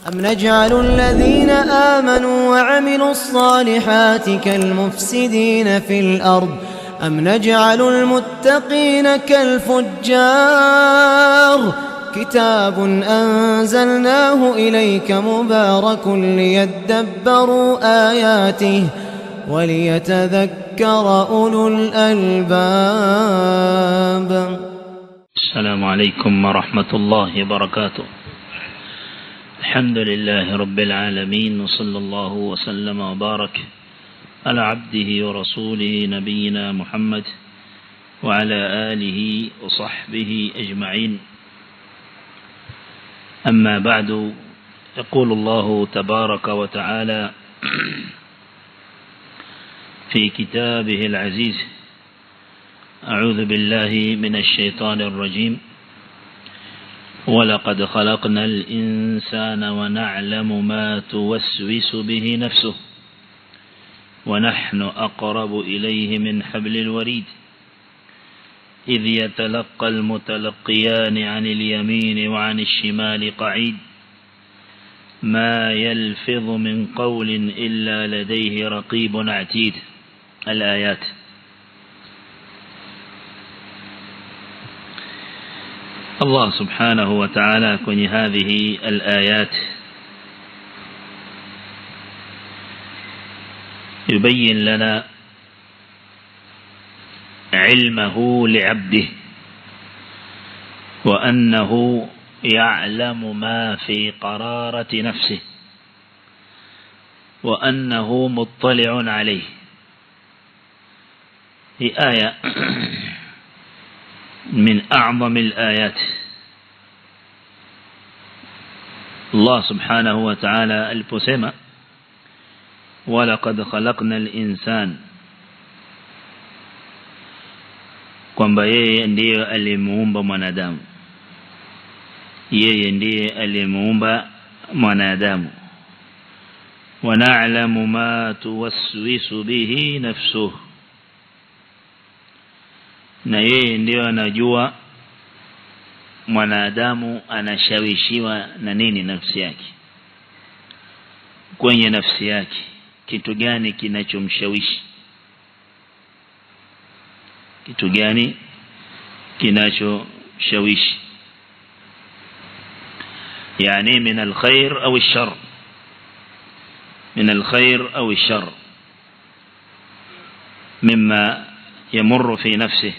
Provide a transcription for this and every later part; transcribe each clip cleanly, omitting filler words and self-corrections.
أم نجعل الذين آمنوا وعملوا الصالحات كالمفسدين في الأرض أم نجعل المتقين كالفجار كتاب أنزلناه إليك مبارك ليدبروا آياته وليتذكر أولو الألباب. السلام عليكم ورحمة الله وبركاته. الحمد لله رب العالمين، وصلى الله وسلم وبارك على عبده ورسوله نبينا محمد وعلى آله وصحبه أجمعين. أما بعد، يقول الله تبارك وتعالى في كتابه العزيز: أعوذ بالله من الشيطان الرجيم: ولقد خلقنا الإنسان ونعلم ما توسوس به نفسه ونحن أقرب إليه من حبل الوريد إذ يتلقى المتلقيان عن اليمين وعن الشمال قعيد ما يلفظ من قول إلا لديه رقيب عتيد. الآيات. الله سبحانه وتعالى كن هذه الآيات يبين لنا علمه لعبده، وأنه يعلم ما في قرارة نفسه، وأنه مطلع عليه. هي آية من أعظم الآيات. الله سبحانه وتعالى البسمة: ولقد خلقنا الإنسان، kwamba yeye ndiye aliyemuumba mwanadamu, yeye ndiye aliyemuumba mwanadamu. Wa na'lamu ma tuwaswisu bihi nafsuhu, na yeye ndiye anajua mwanadamu anashawishiwa na nini nafsi yake. Kwenye nafsi yake kitu gani kinachomshawishi, kitu gani kinachoshawishi, yani min alkhair au alshar, min alkhair au alshar mimma yamurru fi nafsihi.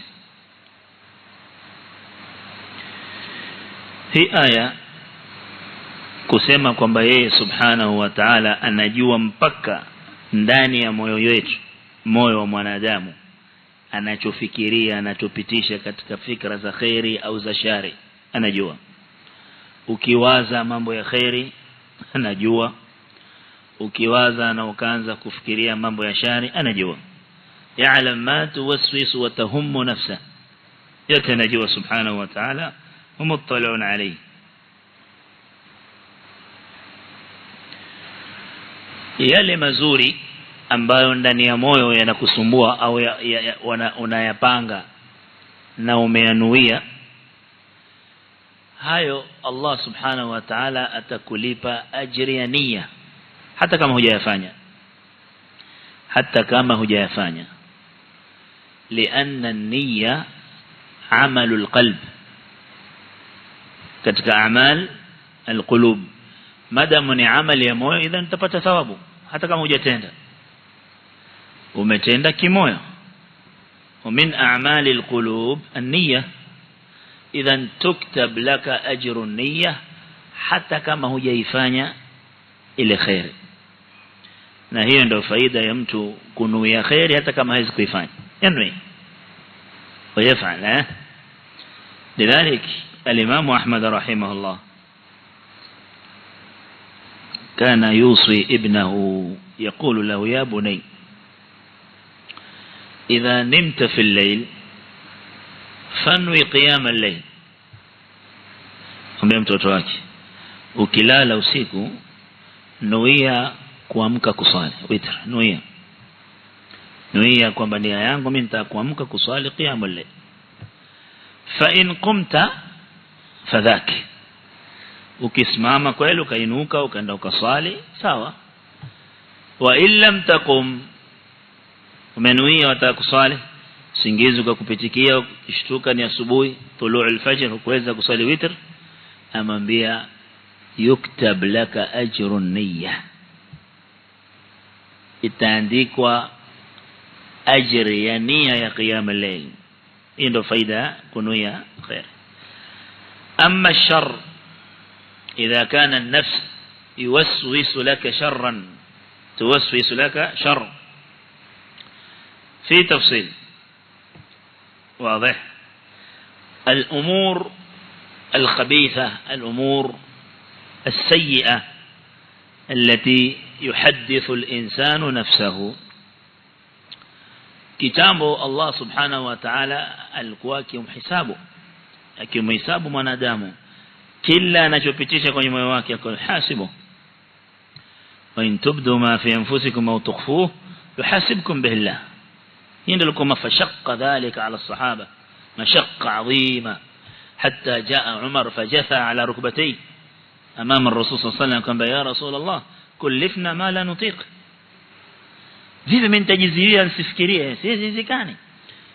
Hii aya kusema kwamba yeye subhanahu wa ta'ala anajua mpaka ndani ya moyo wetu, moyo wa mwanadamu, anachofikiria, anachopitisha katika fikra za khairi au za shari, anajua. Ukiwaza mambo ya khairi anajua, ukiwaza na ukaanza kufikiria mambo ya shari anajua. Ya'lam ma tuwaswisu wa tahummu nafsa, yote anajua subhanahu wa ta'ala, ومطلعون عليه. Yale mazuri ambayo ndani ya moyo yanakusumbua au unayapanga na umeyanuia, hayo Allah subhanahu wa ta'ala atakulipa ajri ya nia, hata kama hujayafanya, hata kama hujayafanya. Lianna an-niyya amalul qalb, katika amal alqulub. Madamu ni amali ya moyo, idhan utapata thawabu hata kama hujatenda, umetenda kimoyo. ومن أعمال القلوب النية، idhan tuktab laka ajru an-niyya hata kama hujaifanya ile khair. Na hiyo ndio faida ya mtu kunuia khair hata kama hawezi kuifanya, yanwi ويفعل. لذلك الإمام أحمد رحمه الله كان يوصي ابنه يقول له: يا بني، إذا نمت في الليل فانوي قيام الليل. Ambia mtoto wake, ukilala usiku nuia kuamka kusali witr, nuia kwamba nia yangu mimi nitakuamka kusali qiyamul layl. Fa in qumta fadhak, ukisimama kweli ukainuka ukaenda ukaswali sawa. Wa illam taqum, umenuia utakuswali, usingizi ukakupitikia, ukishtuka ni asubuhi tulu'ul fajr hukuweza kuswali witr, amwambia yuktab laka ajrun niyya, itaandikwa ajri ya nia ya qiyam al-layl. Hii ndio faida kunuia khair. Amma ash-sharr, idha kana an-nafs yuwaswisu laka sharran, tuwaswisu laka sharr, في تفصيل واضح. الأمور الخبيثة، الأمور السيئة التي يحدث الإنسان نفسه، كتابه الله سبحانه وتعالى الكواكي حسابه، أكيم حسابه منادامه، كلا نشوفتيش كوني مواكي يكون حاسبه، وإن تبدوا ما في أنفسكم أو تخفوه يحاسبكم به الله. يندلكم فشق ذلك على الصحابة مشقة عظيمة، حتى جاء عمر فجثى على ركبتيه أمام الرسول صلى الله عليه وسلم قال يا رسول الله كلفنا ما لا نطيق. vipi mimi nitajizuia nisifikirie, siwezekani,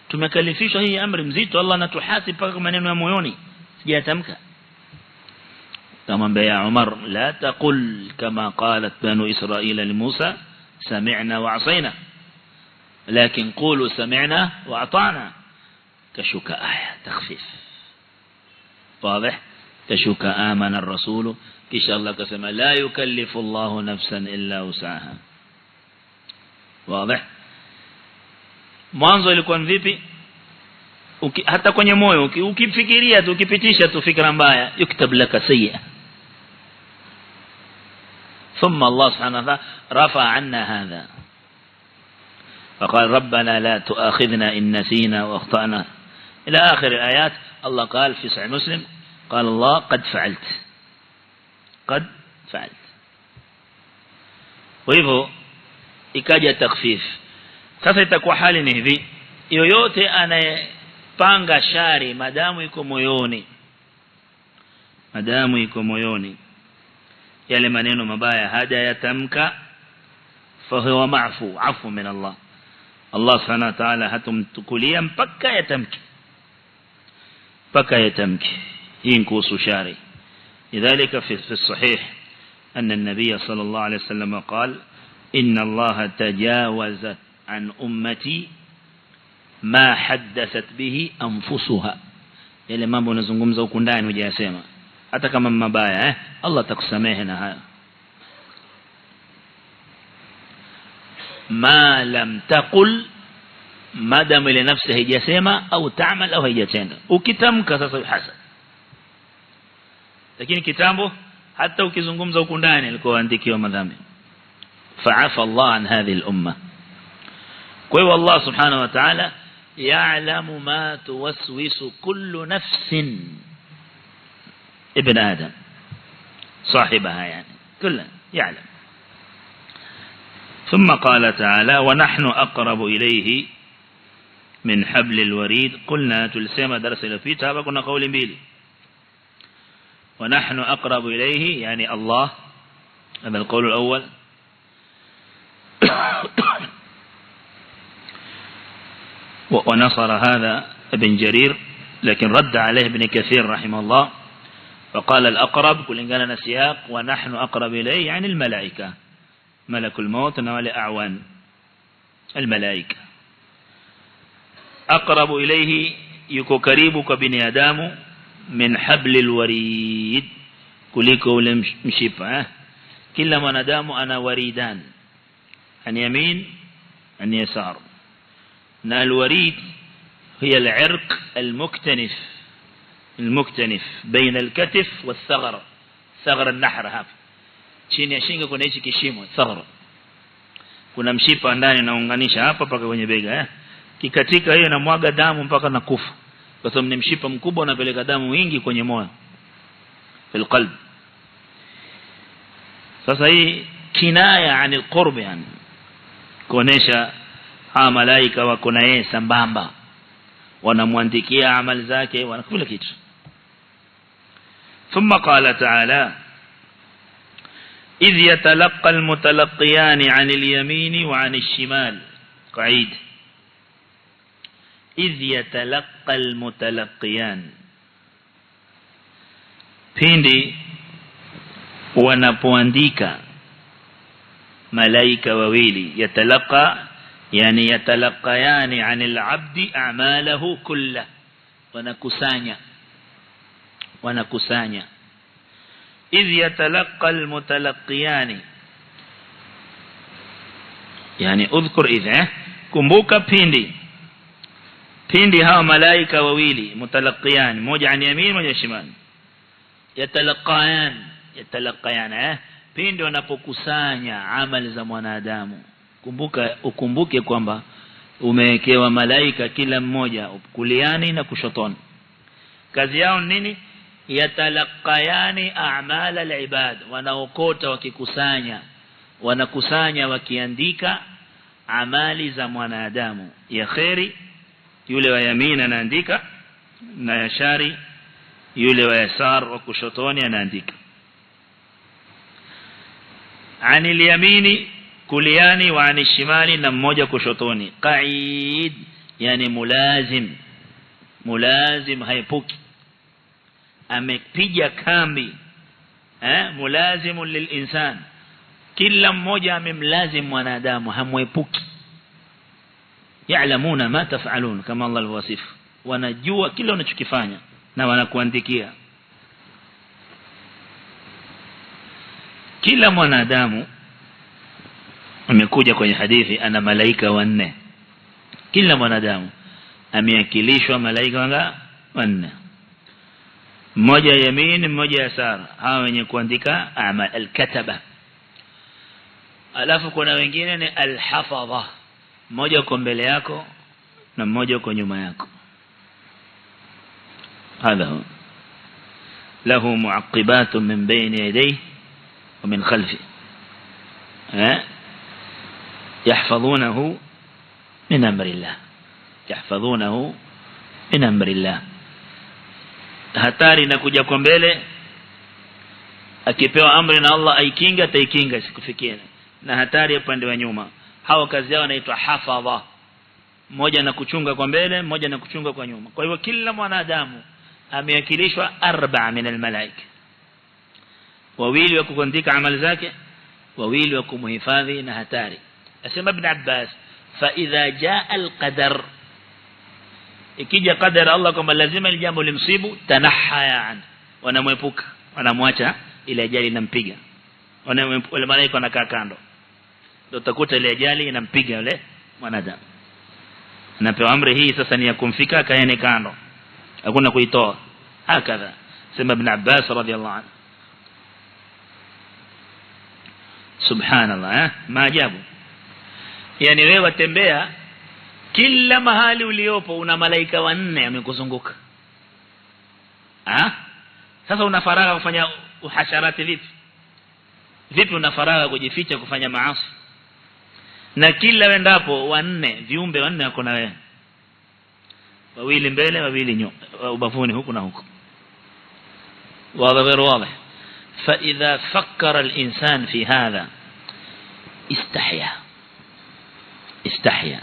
tumekalifishwa hii amri mzito, Allah anatuhasib mpaka maneno ya moyoni sijatamka. Kamwambia ya Umar, la taqul kama qalat banu Israila li Musa sami'na wa 'asayna, لكن قولوا سمعنا وأطعنا. كشك آية تخفيف واضح. كشك آمن الرسول كش الله كسمى لا يكلف الله نفسا إلا وسعها. واضح. mwanzo ilikuwa vipi? Hata kwenye moyo ukifikiria tu ukipitisha tu fikra mbaya yuktab laka sayyi'a. ثم الله سبحانه وتعالى رفع عنا هذا فقال ربنا لا تؤاخذنا إن نسينا واخطأنا إلى آخر الآيات. الله قال في صحيح مسلم قال الله قد فعلت قد فعلت. وhivyo ikaja takhfif. Sasa itakuwa hali ni hivi, yoyote anayepanga shari madamu iko moyoni, madamu iko moyoni, yale maneno mabaya haja yatamka, fahuwa ma'fu, afu min Allah. Allah subhanahu wa ta'ala hatumtukulia mpaka yatamki, mpaka yatamki. Hii ni kuhusu shari. lidhalika fi sahih anna an-nabiy sallallahu alayhi wasallam qala inna Allah tajawaza an ummati ma haddathat bihi anfusuha. Yale mambo unazungumza huko ndani hujayasema, hata kama mabaya Allah atakusamehe na haya. ما لم تقل مادام ile nafsi haijasema au taamal au haijatenda. Ukitamka sasa uhasab, lakini kitambo hata ukizungumza huko ndani alikuwa andikiwa madhambi. Fa'afa Allah an hadhihi al-umma. Kwa hiyo Allah subhanahu wa ta'ala ya'lamu ma tuwaswisu kullu nafsin ibn adam صاحبها يعني كله يعلم. ثم قال تعالى ونحن أقرب إليه من حبل الوريد. قلنا تلسيما درس لفيت هذا كنا قول بيلي. ونحن أقرب إليه يعني الله، هذا القول الأول. ونصر هذا ابن جرير، لكن رد عليه ابن كثير رحمه الله فقال الأقرب كل إن قالنا سياق ونحن أقرب إليه يعني الملائكة، ملك الموت نوال أعوان الملائكة. أقرب إليه يكو قريبك بني آدم من حبل الوريد، كليكو لمشيب كل من آدم أنا وريدان، عن يمين عن يسار. الوريد هي العرق المكتنف بين الكتف والثغر، ثغر النحر هذا chini ya shingo kuna hichi kishimo thaghr, kuna mshipa ndani unaunganisha hapa mpaka kwenye bega kikatika hiyo inamwaga damu mpaka nakufa, kwa sababu ni mshipa mkubwa unapeleka damu wingi kwenye moyo fil qalb. Sasa hii kinaya anil qurb, yani kuonesha hawa malaika wako na yeye sambamba, wanamwandikia amali zake, wanakula kitu. ثم قال تعالى إذ يتلقى المتلقيان عن اليمين وعن الشمال. قعيد. إذ يتلقى المتلقيان, pindi wanapoandika malaika wawili. Yatalaqa yani yatalaqayani anil abdi a'malahu kullah, wanakusanya. Idh yatalaqa almutalaqiyani, yani udhkur idh, kumbuka pindi hawa malaika wawili mutalaqiyan, moja an yamin moja shimal. Yatalaqayan pindi wanapokusanya amali za mwanadamu. Ukumbuke kwamba umewekewa malaika kila mmoja kuliani na kushotoni. Kazi yao nini? Yatalaqayani a'mal al-ibad, wanaokota wanakusanya wakiandika amali za mwanadamu. Ya khairi yule wa yamini anaandika, na ya shari yule wa yasar wa kushotoni anaandika. Anil yamini kuliani, wa anil shimali na mmoja kushotoni. Qa'id yani mulazim haipuki, amepiga kambi. Mulazimun lilinsan, kila mmoja amemlazim mwanadamu, hamwepuki. Ya'lamuna ma taf'alun, kama Allah alwasif, wanajua kila unachokifanya na wanakuandikia. Kila mwanadamu, amekuja kwenye hadithi, ana malaika wanne. Kila mwanadamu ameakilishwa malaika wanne, mmoja yamin mmoja yasar, hawa wenye kuandika amal al-kataba. Alafu kuna wengine ni al-hafadha, mmoja uko mbele yako na mmoja uko nyuma yako. Hadha lahu mu'aqibatun min bayni yadayhi wa min khalfihi yahfazunahu min amri Allah. Hatari inakuja kwa mbele, akipewa amri na Allah aikinga, ataikinga sikufikia. Na hatari upande wa nyuma. Hawa kazi yao inaitwa hafadha, mmoja anakuchunga kwa mbele, mmoja anakuchunga kwa nyuma. Kwa hivyo kila mwanadamu ameakilishwa 4 min almalaika, wawili wa kuandika amali zake, wawili wa kumhifadhi na hatari. Asema Ibn Abbas, fa idha jaa alqadar, ikija qadar Allah kwamba lazima ile jambo limsibu, tanahaya an, wanamwepuka, wanamwacha ile ajali inampiga. Wale malaika wanakaa kando, ndio utakuta ile ajali inampiga yule mwanadamu. Anapewa amri hii sasa ni ya kumfika, kaene kando, hakuna kuitoa. Hakadha sema Ibn Abbas radhiyallahu anhu. Subhanallah, maajabu. Yani wewe watembea, kila mahali uliopo una malaika wanne wamekuzunguka. Sasa una faragha kufanya uhasharati vipi una faragha kujificha kufanya maasi? Na kila wendapo wanne, viumbe wanne wako na wewe, wawili mbele wawili nyuma, ubavuni huku na huku. واضح. فإذا فكر الإنسان في هذا استحيا.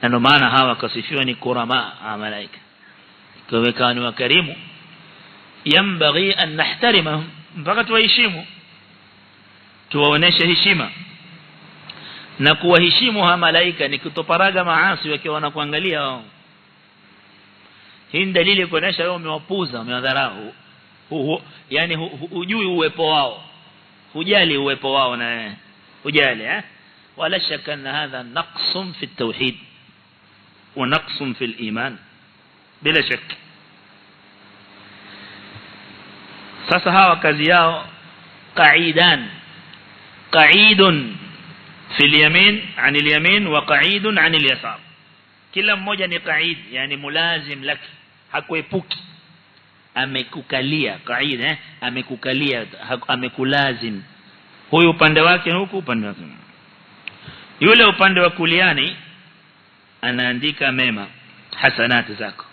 Ndio maana hawa kasifiwa ni kurama malaika, kwa kanu wakarimu, yambaghi an nahtarimahum, mpaka tuwaheshimu, tuwaoneshe heshima. Na kuwaheshimu hawa malaika ni kutoparaga maasi wakiwa wanakuangalia wao. Hii ni dalili kuonesha wao umewapuza, umewadharau. Yani hujui uwepo wao, hujali uwepo wao, na hujali wala shaka anna hadha naqsun fi at-tauhid wa naqsun fi al-iman bila shaka. Sasa hawa kazi yao qa'idun fi al-yamin 'an al-yamin wa qa'idun 'an al-yasar. Kila mmoja ni qa'id, yani mulazim laki, hakuepuki, amekukalia. Qa'id amekukalia, amekulazim. Huyu upande wake huku upande wake. Yule upande wa kuliani anaandika mema, hasanati zako,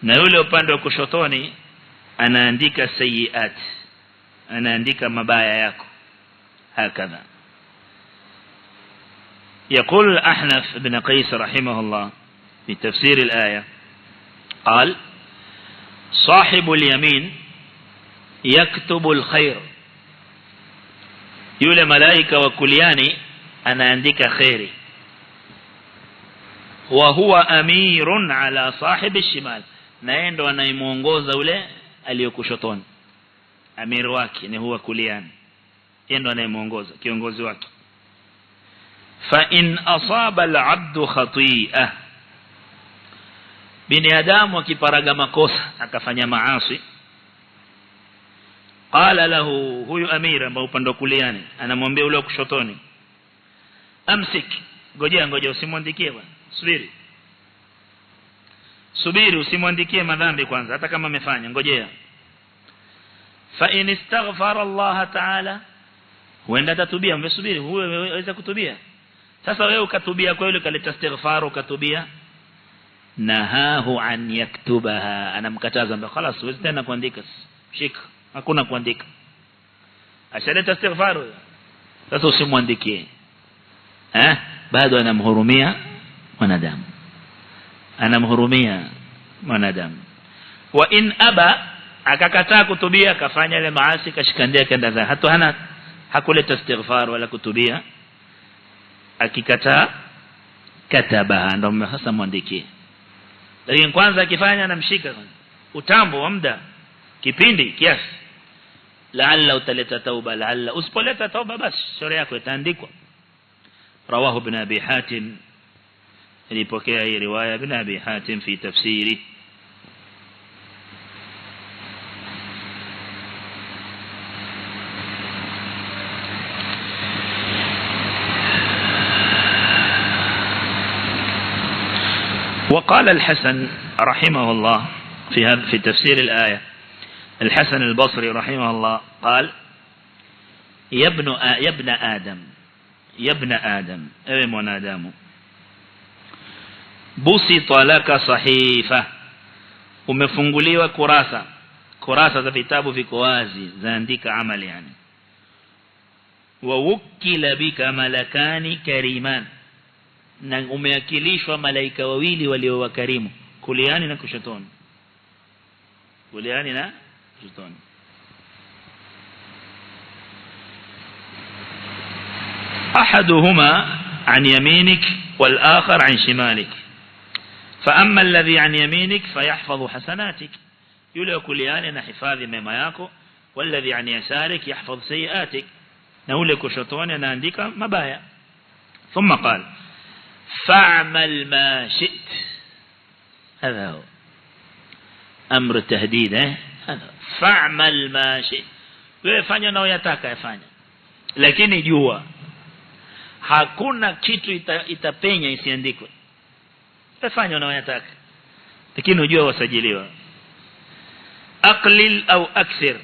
na yule upande wa kushotoni anaandika sayiat, anaandika mabaya yako. هكذا يقول الأحنف بن قيس رحمه الله في تفسير الآية قال صاحب اليمين يكتب الخير، يولي ملائكة وكلياني أنا عندك خيري، وهو أمير على صاحب الشمال، نايندو أنا يمونغوز أولي اليوكوشطون، أمير واكي هو كلياني yendo anayemuongoza kiongozi wake. Fa in asaba al-'abdu khati'ah, binadamu akiparaga makosa akafanya maasi, qala lahu, huyu amira ambao upande kuliani anamwambia ule kushotoni, amsik, ngojea usimwandikie bwana, subiri usimwandikie madhambi kwanza hata kama amefanya, ngojea. Fa in istaghfara Allah ta'ala, huenda tatubia, umesubiri huwe waweza kutubia. Sasa wewe ukatubia kwa yule kaleta istighfar ukatubia, nahahu an yaktubaha, anamkataza mbona خلاص huwezi tena kuandika, shika, hakuna kuandika, ashaleta istighfar. Sasa usimwandikie, bado anamhurumia mwanadamu. Wa in aba, akakataa kutubia, akafanya ile maasi, kashikandia kenda za hata hakuleta istighfar wala kutubia, akikataa katabaha, ndio sasa muandikie. Lakini kwanza akifanya anamshika utambo wa muda, kipindi kiasi, laalla utaleta tauba, laalla usipoleta tauba basi shauri yako itaandikwa. Rawahu ibn Abi Hatim, ilipokea hii riwaya ibn Abi Hatim fi tafsiri. وقال الحسن رحمه الله في تفسير الآية، الحسن البصري رحمه الله قال يا ابن آدم أي من آدم، بسط لك صحيفة، umefunguliwa kurasa za vitabu viko wazi zaandika amali yani. Wa wukila bika malakani kariman, na umeakilishwa malaika wawili walio wakarimu, kuliani na kushotoni. أحدهما عن يمينك والآخر عن شمالك، فأما الذي عن يمينك فيحفظ حسناتك، يقول كليان نحفاظ مما ياكو، والذي عن يسارك يحفظ سيئاتك، نقول كشطون نانديك مبايا. ثم قال فاعمل ما شئت، هذا هو أمر التهديد، هذا فاعمل ما شئت، ويفanya unayoyataka yafanya, lakini jua hakuna kitu itapenya isiandikwe. Fanya unayoyataka lakini ujue wasajiliwa. Aqlil au akthir,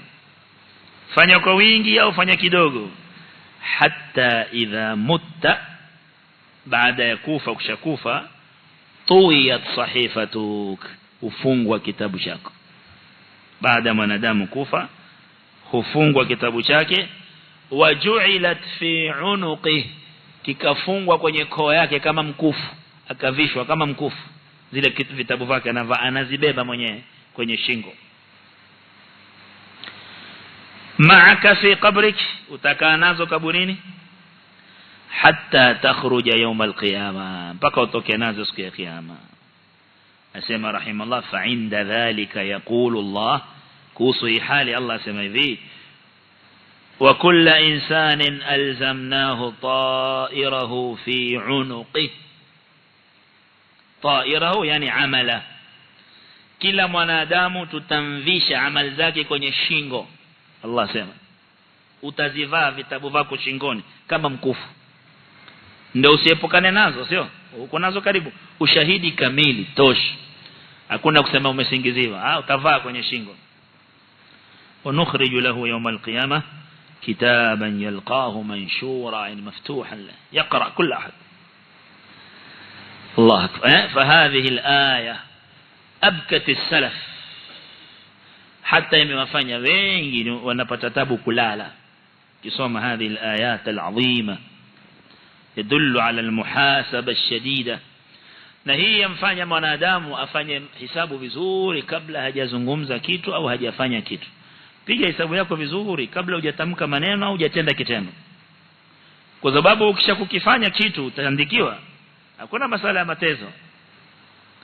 fanya kwa wingi au fanya kidogo. Hatta idha mutta, baada ya kufa, kushakufa, tuwiyat sahifatuk, ufungwa kitabu chako. Baada mwanadamu kufa hufungwa kitabu chake. Waju'ilat fi unuqi, kikafungwa kwenye koo yake kama mkufu, akavishwa kama mkufu, zile vitabu vyake anazibeba mwenyewe kwenye shingo. Ma'aka fi qabrik, utakaa nazo kaburini. Hatta takhruja yawm al-qiyama, mpaka utoke nazo siku ya kiyama. Asema rahimallah, fa inda dhalika yaqulu Allah, kuhusu hali Allah asema hivi, wa kullu insanin alzamnahu ta'irahu fi unuqi. Ta'irahu yani amala, kila mwanadamu tutamvisha amali zake kwenye shingo. Allah asema utazivaa vitabu vako shingoni kama mkufu, ndio usiepukane nazo, sio uko nazo karibu, ushahidi kamili tosh, hakuna kusema umesingiziwa, utavaa kwenye shingo. Wa nukhriju lahu yawm al-qiyamah kitaban yalqahu manshura maftuhan lahu yaqra kull ahad. Allah akbar. فهذه الآية أبكت السلف hata imewafanya wengi wanapata tabu kulala kisoma hizi alayat alazima yadullu ala almuhasaba alshadida. Na hii yamfanya mwanadamu afanye hisabu vizuri kabla hajazungumza kitu au hajafanya kitu. Piga hisabu yako vizuri kabla hujatamka maneno au hujatenda kitendo, kwa sababu ukishakukifanya kitu utaandikiwa. Hakuna masala ya matezo.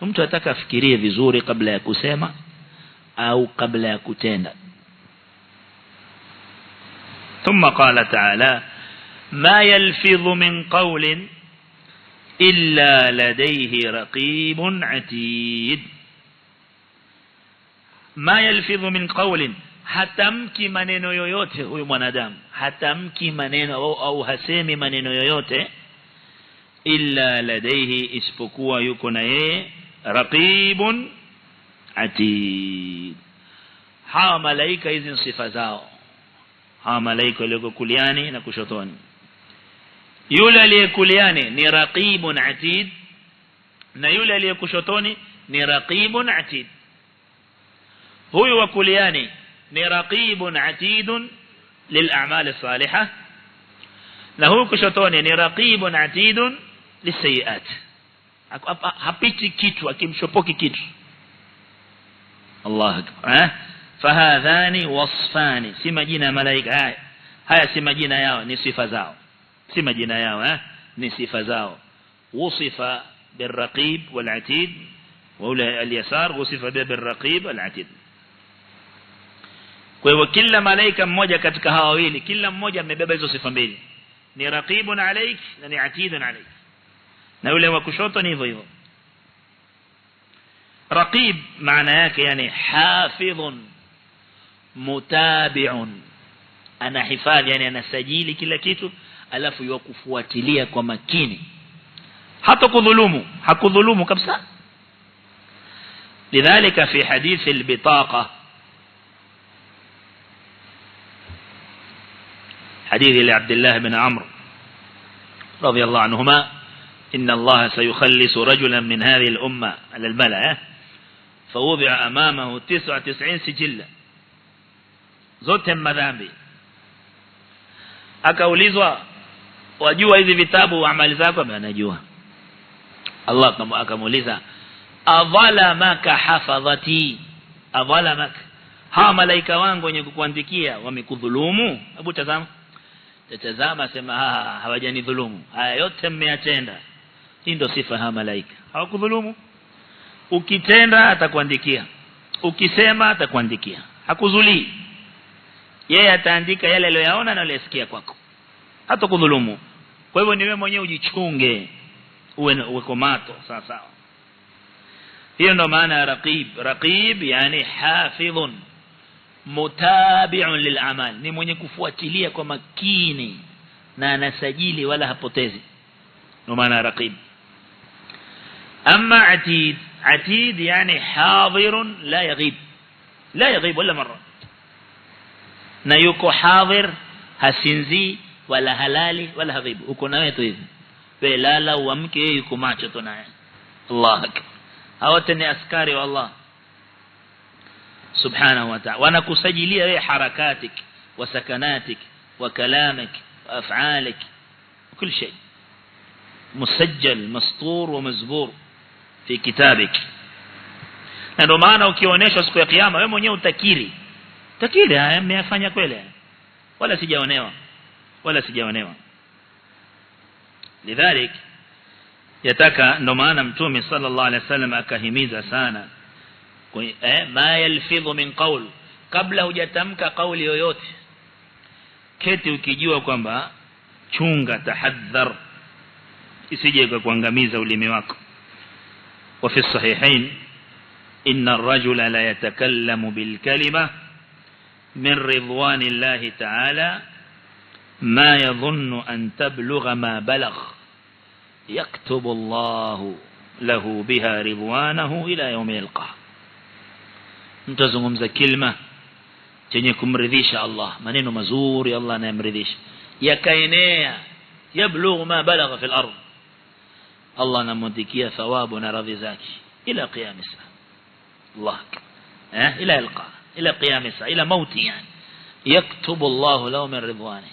Mtu ataka afikirie vizuri kabla ya kusema au kabla ya kutenda. Thumma qala ta'ala ma yalfidhu min qawlin illa ladayhi raqibun atid. Ma yalfidhu min qawlin, hatamki maneno yoyote huyu mwanadamu, hatamki maneno au hasemi maneno yoyote illa ladayhi, isipokuwa yuko na yeye raqibun atid. Hawa malaika hizi sifa zao, hawa malaika walioko kuliani na kushotoni. Yule aliyekuliani ni raqibun atid na yule aliyekushotoni ni raqibun atid. Huyu wa kuliani ni raqibun atidun lil'amal as-salihah, na huyu kushotoni ni raqibun atidun lisayiat. Hapiti kitu, akimshopoki kitu. Allah akbar. Fahadhani wasfani, si majina ya malaika haya, si majina yao, ni sifa zao. Si majina yao, ni sifa zao. Wusifa birraqib walatid, wala al-yasar wusifa birraqib walatid. Kwa hivyo kila malaika mmoja katika hawa wawili, kila mmoja amebeba hizo sifa mbili, ni raqibun alayk na ni atidun alayk. Na yule wa kushoto ni hivyo hivyo. Raqib maana yake yani hafidhun mutabi'un, anahifadhi, yani anasajili kila kitu, alafu yukufuatilia kwa makini, hata kudhulumu, hakudhulumu kabisa. Lidhalika fi hadith al-bitaqa, حديث لعبد الله بن عمرو رضي الله عنهما إن الله سيخلص رجلا من هذه الأمة على الملأ فوضع أمامه 99 سجلة zote madhambi. Akaulizwa, wajua hizi vitabu amali zako? Anajua. Allah akamuuliza, adhalamaka hafadhati, adhalamaka, hawa malaika wangu wenye kukuandikia wamekudhulumu? Hebu tazama. Tazama, sema hawajanidhulumu, haya yote mmeyatenda. Hii ndio sifa ya malaika, hawakudhulumu. Ukitenda atakuandikia, ukisema atakuandikia, hakuzulii. Yeye ataandika yale aliyoyaona na aliyosikia kwako, hata kudhulumu. Kwa hivyo ni wewe mwenyewe ujichunge, uwe komato sawa sawa. Hiyo ndio maana ya raqib. Raqib yani hafidhun mutabi'un lil'amal, ni mwenye kufuatilia kwa makini na anasajili wala hapotezi. Ndio maana raqib. Amma atid, atid yani hadirun la yaghib, la yaghib wala mara, na yuko hadir, hasinzi wala halali wala haghib, uko nawe tu hivi, wewe lala uamke, yeye yuko macho tu naye. Allah akbar. Hawote ni askari wa Allah subhanahu wa ta'ala, wanakusajilia wewe harakatik wa sakanatik wa kalamik wa af'alik, kila shay musajjal mastur wa mazbur fi kitabik. Na ndio maana ukionyeshwa siku ya kiyama wewe mwenyewe utakiri, takiri haya mmeyafanya kweli, wala sijaonewa, wala sijaonewa. Lidhalik yataka, ndio maana mtume sallallahu alaihi wasallam akahimiza sana ma yalfidhu min qawl, kabla hujatamka kauli yoyote keti ukijua kwamba chunga, tahadhar, isije kuangamiza ulimi wako. Wa fi sahihain inna ar-rajula la yatakallamu bil kalima min ridwanillahi ta'ala ma yadhunnu an tablugha ma balagha yaktubu Allahu lahu biha ridwanahu ila yawmi yalqah. Mtazungumza kilima chenye kumridhisha Allah, maneno mazuri Allah anayemridhisha, yakaenea, yablughu ma balagha fil ardh, Allah anamwandikia thawabu na radhi zake ila qiyam as-saa. Allah ila yalqa. إلى قيام الساعة إلى موتي يعني يكتب الله له من رضوانه.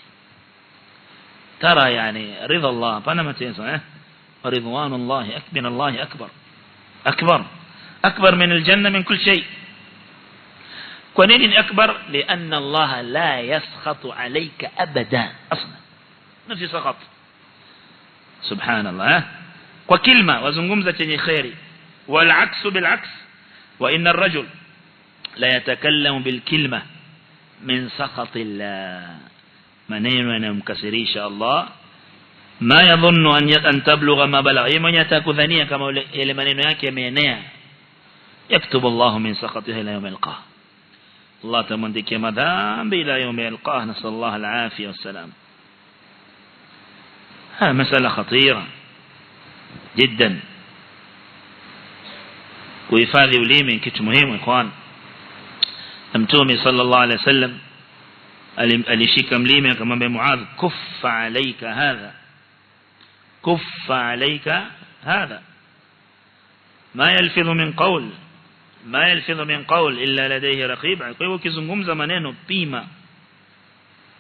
ترى يعني رضا الله فأنا ما تنسى ورضوان الله من الله أكبر من الجنة من كل شيء. كونين أكبر لأن الله لا يسخط عليك أبدا أصلا نفس سخط سبحان الله. وكلمة وزنغمزة خيري والعكس بالعكس وإن الرجل لا يتكلم بالكلمة من سخط الله maneno yanayomkasirisha Allah ma yadhunnu an tablugha ma balagha yeye mwenyewe atakudhania kama ile maneno yake yameenea yaktubu Allah min sakhatihi ila yawm al-qiyamah Allah tamandikia madhambi ila yawm al-qiyamah nasallallahu al-afiyah wassalam. ها مسألة خطيرة جدا kuhifadhi ulimi kitu muhimu ikhwan. Mtume sallallahu alaihi wasallam alishika mlimi akamwambia Muadh kuffa alayka hadha ma yalfidhu min qawl illa ladayhi raqib. Kwa hivyo ukizungumza maneno pima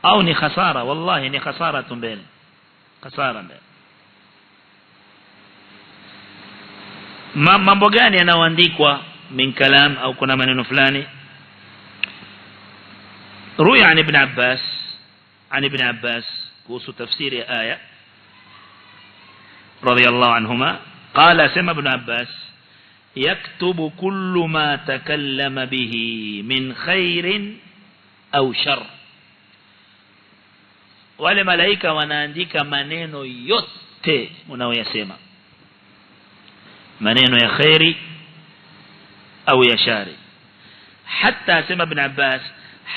au ni khasara, wallahi ni khasara mbele. Mambo gani yanayoandikwa min kalam au kuna maneno fulani. روي عن ابن عباس كوسو تفسير آية رضي الله عنهما قال سمع ابن عباس يكتب كل ما تكلم به من خير أو شر. wale malaika wanaandika maneno yote unayoyasema, maneno ya khairi au ya shari. Hatta sema ibn Abbas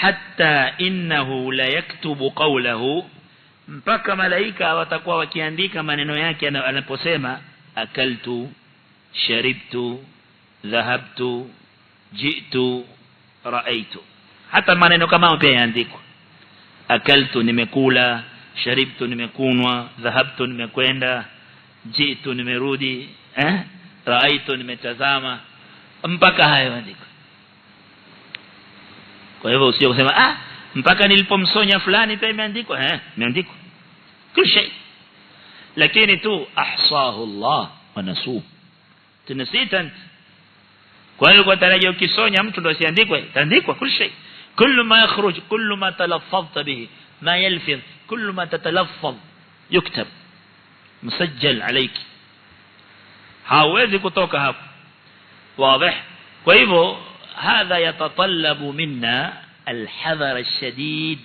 hatta innahu la yaktubu qawlahu, mpaka malaika watakuwa wakiandika maneno yake anaposema akaltu, sharibtu, dhahabtu, jitu, raaitu. Hata maneno kama pia yaandikwa. Akaltu nimekula, sharibtu nimekunwa, dhahabtu nimekwenda, jitu nimerudi, raaitu nimetazama, mpaka hayo yaandikwa. Kwa hivyo usije kusema mpaka nilipomsonya fulani pia imeandikwa. Imeandikwa kila shay, lakini tu ahsahu Allah wa nasuh, tunasita. Kwa hiyo kwa tarajio ukisonya mtu ndio asiandikwe, taandikwa kila shay. كل ما يخرج كل ما تلفظت به ما يلفظ كل ما تتلفظ يكتب مسجل عليك, hawezi kutoka hapo. واضح. kwa hivyo هذا يتطلب منا الحذر الشديد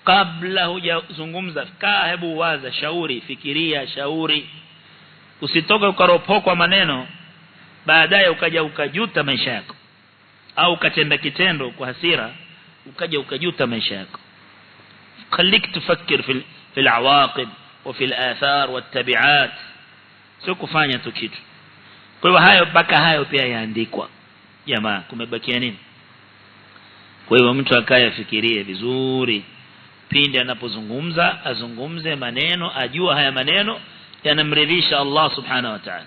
قبل hujazungumza. kaa hebu waza, shauri, fikiria, shauri. Usitoka ukaropokwa maneno baadaye ukaja ukajuta maisha yako, au ukatenda kitendo kwa hasira ukaja ukajuta maisha yako. خليك تفكر في العواقب وفي الآثار والتبعات, sio kufanya tu kitu. Kwa hivyo hayo mpaka hayo pia yaandikwa. Jamaa kumebakia nini? Kwa hivyo mtu akaye afikirie vizuri pindi anapozungumza, azungumze maneno ajua haya maneno yanamridhisha Allah subhanahu wa ta'ala.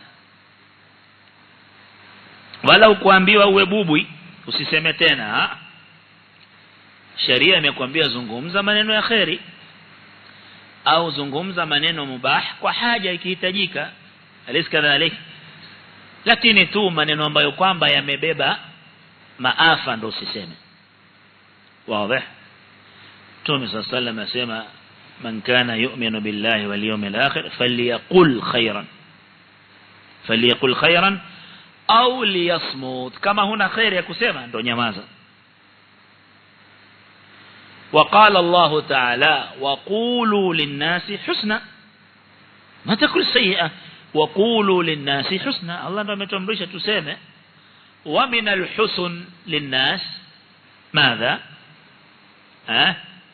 Wala ukuambiwa uwe bubui usiseme tena. Sharia imekwambia zungumza maneno ya khairi au zungumza maneno mubah kwa haja ikihitajika, aliskadhalik. Lakini tu maneno ambayo kwamba yamebeba maafa ndo usiseme. Wazi. Mtume sallallahu alayhi wasallam asema man kana yu'minu billahi wal yawmil akhir falyaqul khairan au liyasmut. Kama huna khair ya kusema ndo nyamaza. وقال الله تعالى وقولوا للناس حسنا ما تقول سيئة, وقولوا للناس حسنا. الله ndo ametuamrisha tuseme. ومن الحسن للناس ماذا؟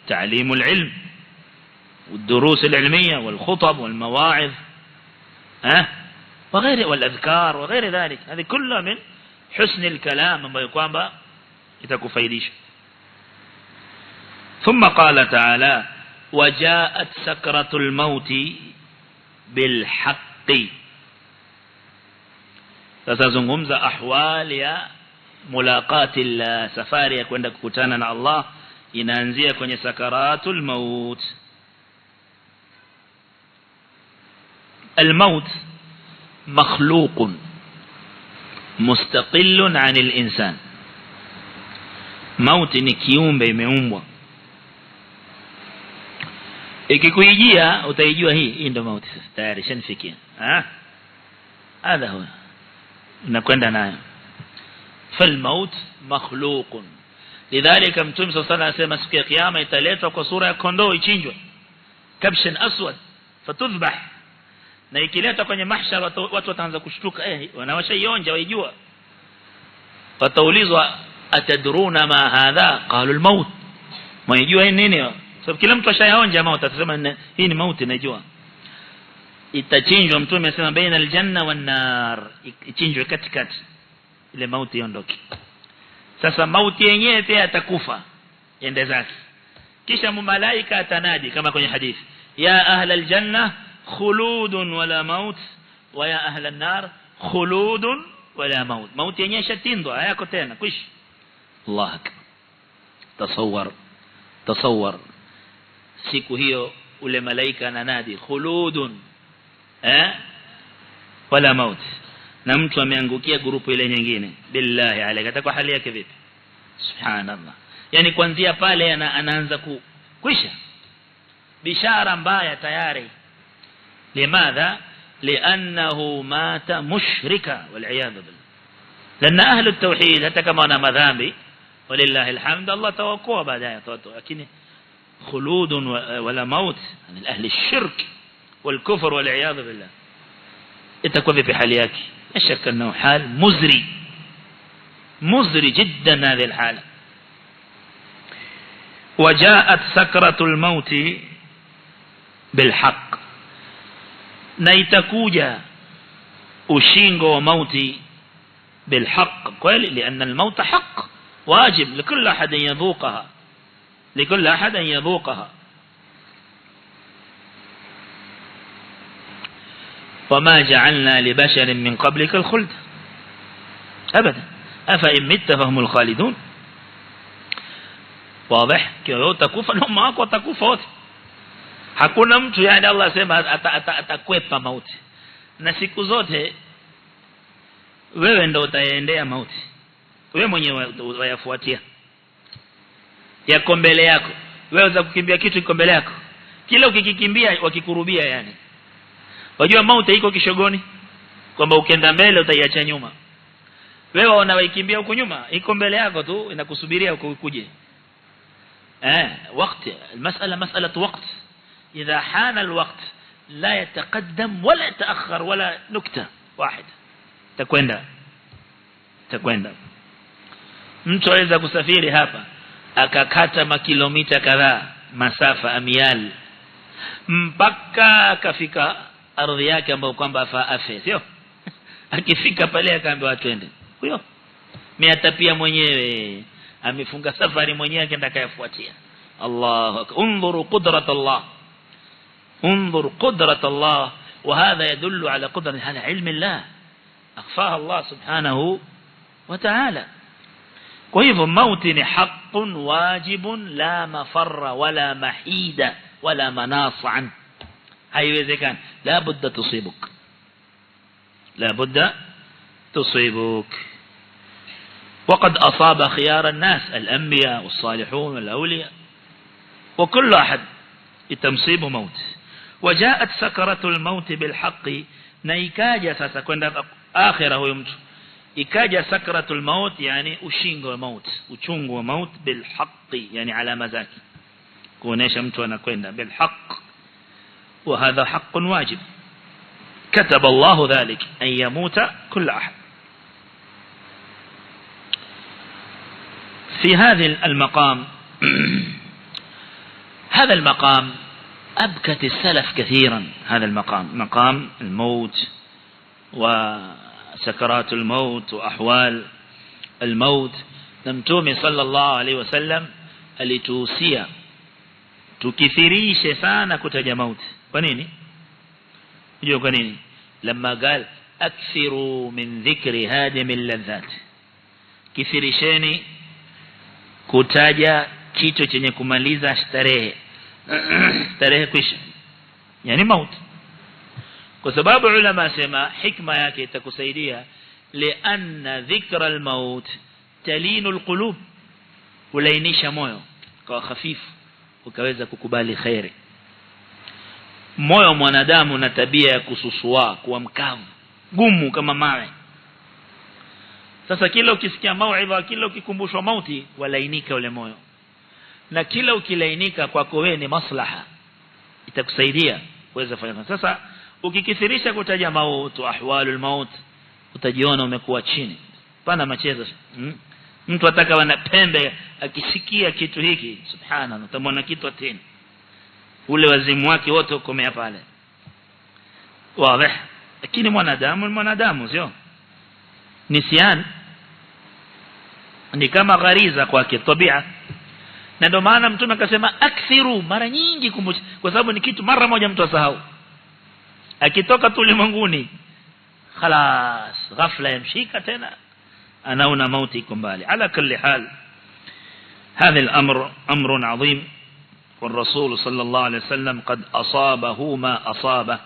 تعليم العلم والدروس العلمية والخطب والمواعظ وغير والأذكار وغير ذلك. هذه كلها من حسن الكلام ما يقام يتكفيديش. ثم قال تعالى وجاءت سكرة الموت بالحق. تتزنغمز أحوال يا mulaqati la safari ya kwenda kukutana na Allah inaanzia kwenye sakaratul maut. الموت مخلوق مستقل عن الإنسان. موت ni kiumbe imeumbwa, ikikujia utaijua hii ndio mauti. Sasa tayari shanifikia هذا هو nakwenda nayo. فالموت مخلوق. لذلك mtume صلى الله عليه وسلم asema siku ya kiyama italetwa kwa sura ya kondoo ichinjwe, kabshan aswad fatudhbah, na ikiletwa kwenye mahshar watu wataanza kushtuka, wanawashaionja waijua. Wataulizwa atadruna ma hadha, qalu almaut, waijua hii nini? Sababu kila mtu ashaionja mauti, atasema hii ni mauti najua. Itachinjwa, mtume anasema baina aljanna wan nar, ichinjwe katikati ile mauti iondoke. Sasa mauti yenyewe pia atakufa ende zake, kisha malaika atanadi kama kwenye hadithi, ya ahla aljanna khuludun wala maut wa ya ahla an-nar khuludun wala maut. Mauti yenyewe shatindwa, hayako tena, kwishi. Allah akbar. Tasawwar siku hiyo ule malaika ananadi khuludun wala maut, na mtu ameangukia grupu ile nyingine. Billahi alayka, atakuwa hali yake vipi? Subhanallah. Yani kuanzia pale anaanza kwisha bishara mbaya tayari. Limadha? Li'annahu mata mushrika wal iyad billah. لأن أهل التوحيد حتى كما أنا مذامبي ولله الحمد الله توقوا بعدها لكن خلود ولا موت من أهل الشرك والكفر والعياذ بالله. اتكوذي بحاليك، لا شك أنه حال مزري جدا هذه الحالة. وجاءت سكرة الموت بالحق، نيتكوجا أشينغو موتي بالحق قال، لأن الموت حق واجب لكل أحد يذوقها. وما جعلنا لبشر من قبلك الخلد أبدا أفإن مت فهم الخالدون. واضح؟ كيف تكوف أنهم معك وتكوف wote. Hakuna mtu yani Allah sema atakwepa mauti, na siku zote wewe ndio utaendea mauti, wewe mwenyewe wayafuatia. Yako mbele yako, wewe unaweza kukimbia kitu kiko mbele yako, kila ukikikimbia wakikurubia yani. Wajua mauti iko kishogoni, kwamba ukienda mbele utaiacha nyuma. Wewe unawaikimbia huko nyuma, iko mbele yako tu inakusubiria ukuje. وقت المسألة مسألة وقت، إذا حان الوقت لا يتقدم ولا يتأخر ولا نكتة واحد. takwenda mtu aweza kusafiri hapa akakata makilomita kadhaa, masafa amial, mpaka akafika ardhi yake ambayo kwamba afe, sio? Akifika pale akaambiwa twende, huyo miatapia mwenyewe amefunga safari mwenyewe akaenda kayafuatia. Allahu akbar. انظر قدرة الله. وهذا يدل على قدرة على علم الله أخفاها الله سبحانه وتعالى. وإذا موت حق واجب لا مفر ولا محيد ولا مناص عنه. هاي كان لا بد تصيبك. وقد أصاب خيار الناس الأنبياء والصالحون والأولياء، وكل أحد يتصيب موت. وجاءت سكرة الموت بالحق، نيكاجا ستكون آخره يمت إكاجا سكرة الموت يعني أشينغ الموت، uchungu الموت بالحق يعني على مزاك، kuonesha mtu anakwenda بالحق. وهذا حق واجب كتب الله ذلك أن يموت كل أحد. في هذا المقام هذا المقام أبكت السلف كثيرا. هذا المقام، مقام الموت وسكرات الموت وأحوال الموت. نمتومي صلى الله عليه وسلم alituhusia tukithirishe sana kutaja mauti. Kwa nini? Unajua kwa nini? Lama قال أكثروا من ذكر هادم اللذات. kithirisheni kutaja kitu chenye kumaliza starehe starehe kwisha, yani mauti. Kwa sababu ulama sema hikma yake itakusaidia, lianna dhikra almaut talinu alqulub, ulainisha moyo kwa hafifu ukaweza kukubali khairi. Moyo mwanadamu na tabia ya kususua, kuwa mkavu, gumu kama mawe. Sasa kila ukisikia mauidha, kila ukikumbushwa mauti, walainika ule moyo. Na kila ukilainika kwako wewe ni maslaha, itakusaidia kuweza kufanya. Sasa ukikithirisha kutaja mauti, ahwalul maut, utajiona umekuwa chini. Pana machezo. Mtu ataka wana pembe akisikia kitu hiki, subhanallah, utamwona kitu tena. Ule wazimu wake wote ukomea pale. Wazi. Lakini mwanadamu sio? Nisyan ni kama ghariza kwake, tabia. Na ndio maana Mtume akasema akthiru, mara nyingi kumbusha, kwa sababu ni kitu mara moja mtu asahau. Akitoka tu ulimwenguni, خلاص ghafla yamshika tena, anaona mauti iko mbali. Ala kulli hal, هذا الأمر أمر عظيم، والرسول صلى الله عليه وسلم قد أصابه ما أصابه،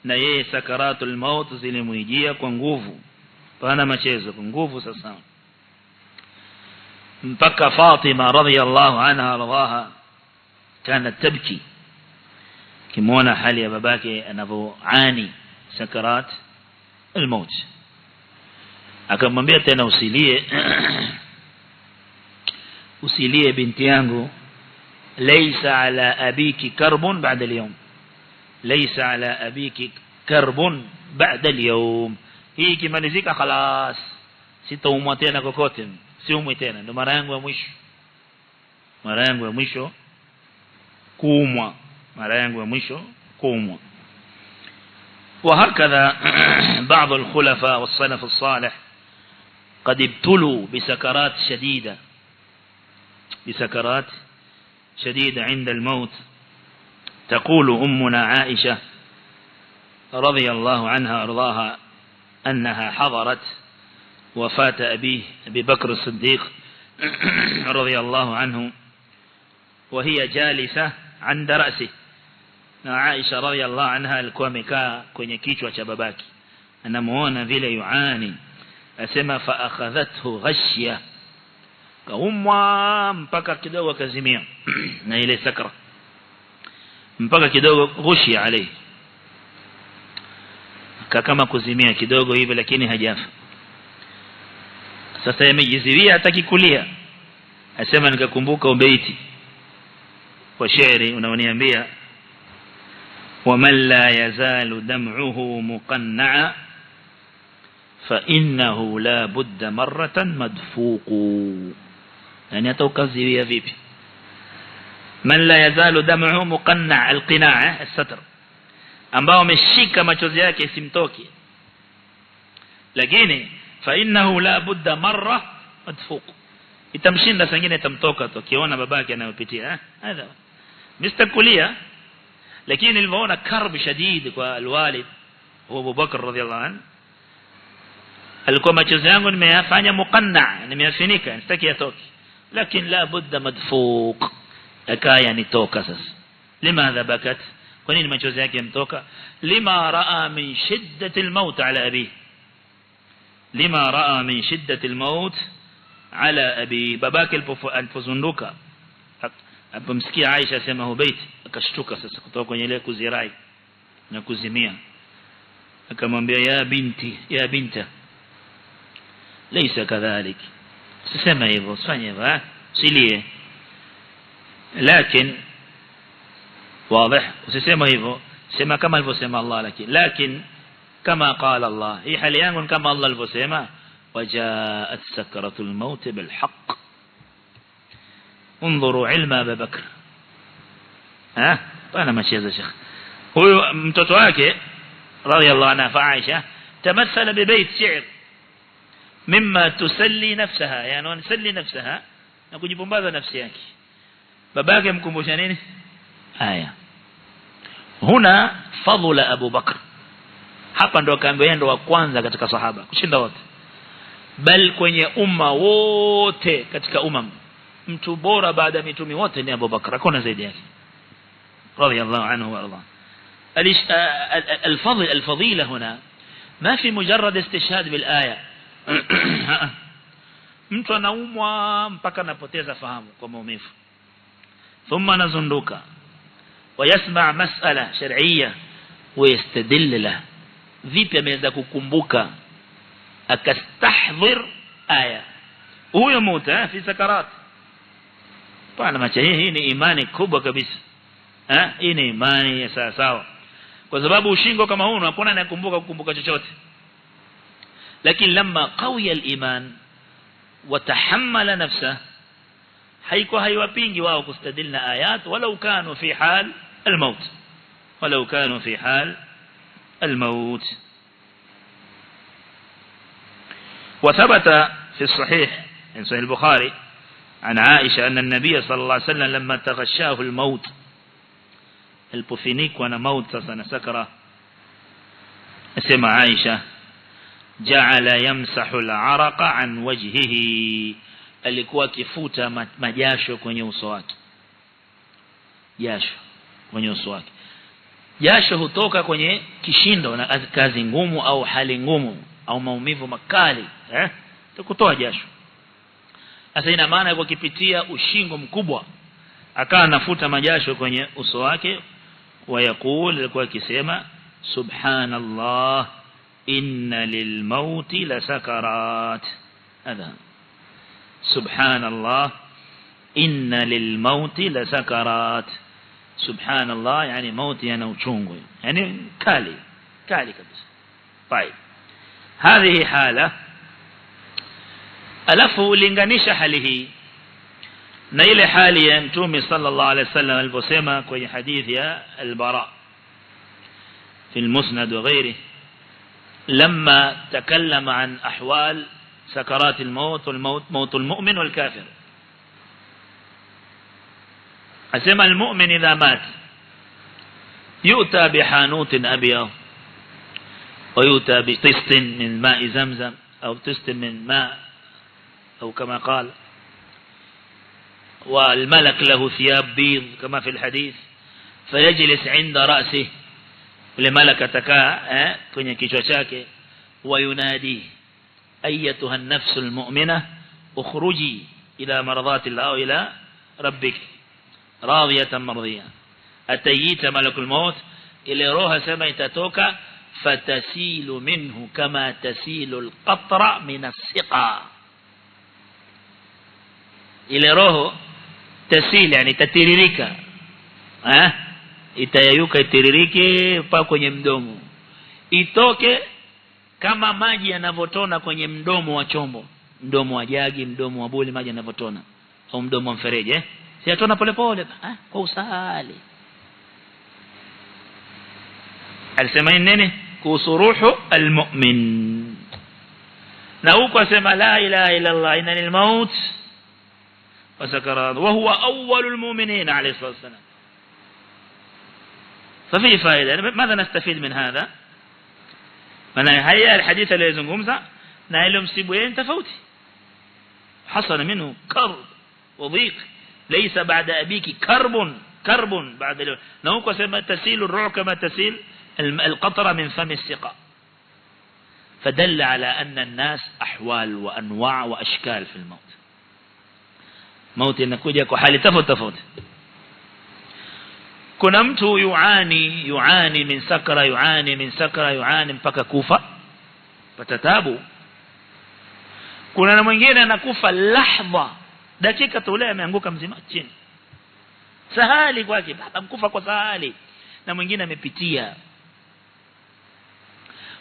na yeye sakaratul maut zilimwijia kwa nguvu, pana machezo kwa nguvu. Sasa mpaka Fatima radhiyallahu anha radhaha kanat tabki kimona hali ya babake anavyoani sakarat almaut. Akamwambia tena, usilie binti yangu, laysa ala abiki karbun ba'da al-yawm, ليس على أبيك كرب بعد اليوم. hii kimalizika خلاص, sitaumwa tena kokote, siumwi tena. Ndo mara yangu ya mwisho kuumwa, وهكذا بعض الخلفاء والسلف الصالح قد ابتلوا بسكرات شديدة عند الموت. تقول أمنا عائشة رضي الله عنها أرضاها أنها حضرت وفاة أبي بكر الصديق رضي الله عنه وهي جالسة عند رأسه. عائشة رضي الله عنها alikuwa amekaa kwenye kichwa cha babaki, anamuona vile yuani, asema fa akhadhathu ghashya, kaumwa mpaka kidogo kazimia na ile sakra, mpaka kidogo ghushi alayhi, kama kuzimia kidogo hivi, lakini hajafa. Sasa yamejiziwia, hataki kulia. Asema nikakumbuka ubeiti kwa shairi unaoniambia, ومن لا يزال دمعه مقنعا فإنه لا بد مرة مدفوق. يعني atokaziwia vipi? من لا يزال دمعه مقنع، القناع الستر، ambao ameshika machozi yake isimtoki, lakini fa innahu la budda marra madfuq, itamshinda sangine itamtoka tu akiona babake anayopitia. Hadha mistakulia. Lakini niliona karb shadid kwa alwalid wa Abu Bakr radhiyallahu anhu, alikuwa machozi yangu nimeyafanya muqanna, nimeyafinika, sitaki yatoke, lakini la budda madfuq, akaya nitoka. Sasa limadha bakat, kwa nini machozi yake yamtoka? Lima raa min shiddati almaut ala abi, lima raa min shiddati almaut ala abi. babake alipozunduka, alipomsikia Aisha sema hubaiti, akashtuka sasa kutoka kwenye ile kuzirai na kuzimia, akamwambia ya binta laysa kadhalik, usisema hivyo, usifanye hivyo, usilie. Lakini wazi, usisema hivyo, sema kama alivyosema Allah. Lakini kama qala Allah, hii hali yangu kama Allah alivyosema, wajaat sakratul maut bil haqq. انظروا علم ابي بكر. bana machezo shekh. Huyo mtoto wake radiyallahu anha fa Aisha tamathala bi bait shi'r mimma tusalli nafsaha, yani anasalli nafsaha na kujipumbaza nafsi yake. babake mkumbusha nini? Haya, huna fadhila Abu Bakr. Hapa ndo akaambiwa ndo wa kwanza katika sahaba kushinda wote. bal kwenye umma wote katika mtu bora baada ya mitume wote ni Abu Bakar, hakuna zaidi yake radiyallahu anhu wa arda. الفضيلة هنا ما في مجرد استشهاد بالآية. mtu anaumwa mpaka anapoteza fahamu kwa maumivu, thumma anazunduka ويسمع مسألة شرعية ويستدل له. vipi ameweza kukumbuka akastahdhir aya huyo muta fi sakarat? Pana macha hii ni imani kubwa kabisa. Hii ni imani ya sawa sawa, kwa sababu ushingo kama huu unapoona anakumbuka kukumbuka chochote. lakini lamma qawiya al-iman wa tahammala nafsa, haiko haiwapingi wao kustadilna ayat walau kanu fi hal al-maut, walau kanu fi hal al-maut. وثبت في الصحيح من صحيح البخاري عن عائشة أن النبي صلى الله عليه وسلم لما تغشاه الموت، البوفينيك وانا موت سنسكره، اسمع عائشة جعل يمسح العرق عن وجهه، alikuwa kifuta majasho kwenye uso wake. Jasho kwenye uso wake, jasho hutoka kwenye kishindo na kazi ngumu au hali ngumu au maumivu makali, tukutoa jasho. Sasa ina maana kwa kipitia ushingo mkubwa akawa anafuta majasho kwenye uso wake. Wayaqul, alikuwa akisema subhanallah inna lilmauti lasakarat. Hadha subhanallah inna lilmauti lasakarat. subhanallah yani mauti yana uchungu, yani kali kali kabisa. طيب هذه حالة. alafu linganisha hali hii na ile hali ya Mtume sallallahu alaihi wasallam aliposema kwenye hadithi ya al-Bara في المسند وغيره لما تكلم عن أحوال سكرات الموت موت المؤمن والكافر. أسمى المؤمن إذا مات يؤتى بحانوت أبيض ويؤتى بطست من ماء زمزم أو طست من ماء أو كما قال، والملك له ثياب بيض كما في الحديث، فيجلس عند رأسه، الملك تكا kwenye kichwa chake، وينادي أيتها النفس المؤمنة اخرجي إلى مرضات الله إلى ربك راضية مرضية. أتيت ملك الموت إلى روح سما تتوكا فتسيل منه كما تسيل القطرة من السقا. إلى روح تسيل يعني تتريريكا، itayayuka itiririke mpaka kwenye mdomo, itoke kama maji yanavotona kwenye mdomo wa chombo, mdomo wa jagi, mdomo wa buli, maji yanavotona, au mdomo wa mfereji, si yatona pole pole kwa usahali. Alisema nini kuhusu ruhu almu'min? na huko asema la ilaha illa Allah inna lilmaut wa sakarat wa huwa awwalul mu'minin alayhi salatu wasalam. ففي فائدة. ماذا نستفيد من هذا؟ أنا هيا الحديث اللي يزنقمزة نايلهم سيبوين تفوتي، حصل منه كرب وضيق، ليس بعد أبيك كرب بعد اليوم. نوكو سيما تسيل الروح كما تسيل القطرة من فم السقاء. فدل على أن الناس أحوال وأنواع وأشكال في الموت. موت ينكوجي كحالي تفوت. kuna mtu yuani min sakra mpaka kufa pata tabu. kuna na mwingine anakufa lahdha, dakika tu ile ameanguka mzima chini, sahali kwake, baba mkufa kwa sahali, na mwingine amepitia.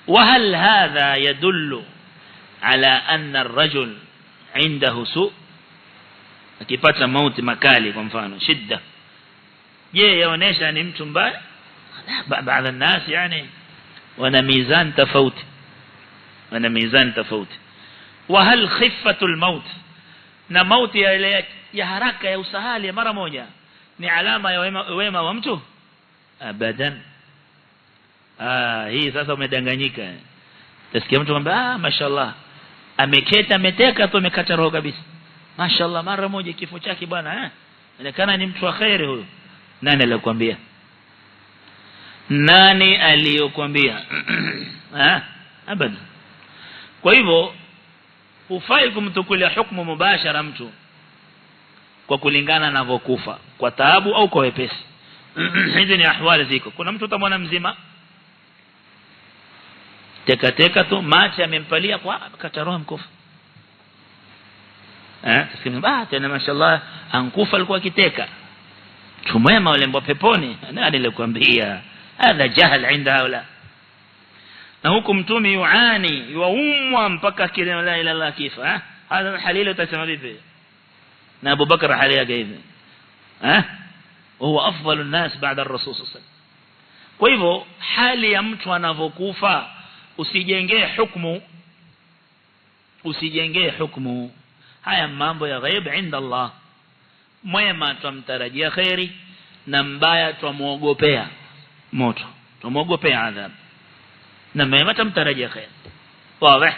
وهل هذا يدل على أن الرجل عنده سوء؟ akipata mauti makali kwa mfano shida, je yaonesha ni mtu mbaya? baadhi ya nasi yani wana mizan tofauti, wa hal khiffatul maut, na mauti ya haraka ya usahali mara moja ni alama ya wema wa mtu? abadan. hii sasa umedanganyika. Tasikia mtu kwamba mashallah ameketa ameteka tu amekata roho kabisa, mashaallah, mara moja kifo chake bwana, inaonekana ni mtu wa khairi huyo. Nani alikwambia? Nani aliyokuambia? Abada. Kwa hivyo hufai kumtukulia hukumu mubashara mtu kwa kulingana na vokufa, kwa taabu au kwa wepesi. Hizi ni ahwali ziko. Kuna mtu utamwona mzima teka tu, macho yamempalia kwa kata roho mkufa. Tusikime tena mashaallah ankufa alikuwa kiteka. Tumwema wale mbwa peponi. Nani alikwambia? Hadha jahl inda haula. Na huku mtume yuani yuumwa mpaka kile la ilaha illa Allah kifa. Hadha halili utasema vipi? Na Abu Bakr hali yake hivi. Huwa afdalu nas baada ar-rasul sallallahu alayhi wasallam. Kwa hivyo hali ya mtu anavokufa usijengee hukumu. Haya mambo ya ghaib inda Allah. Mwema tumtarajia khairi na mbaya tumuogopea moto, tumuogopea adhabu, na mwema tumtarajia khairi. Wazi.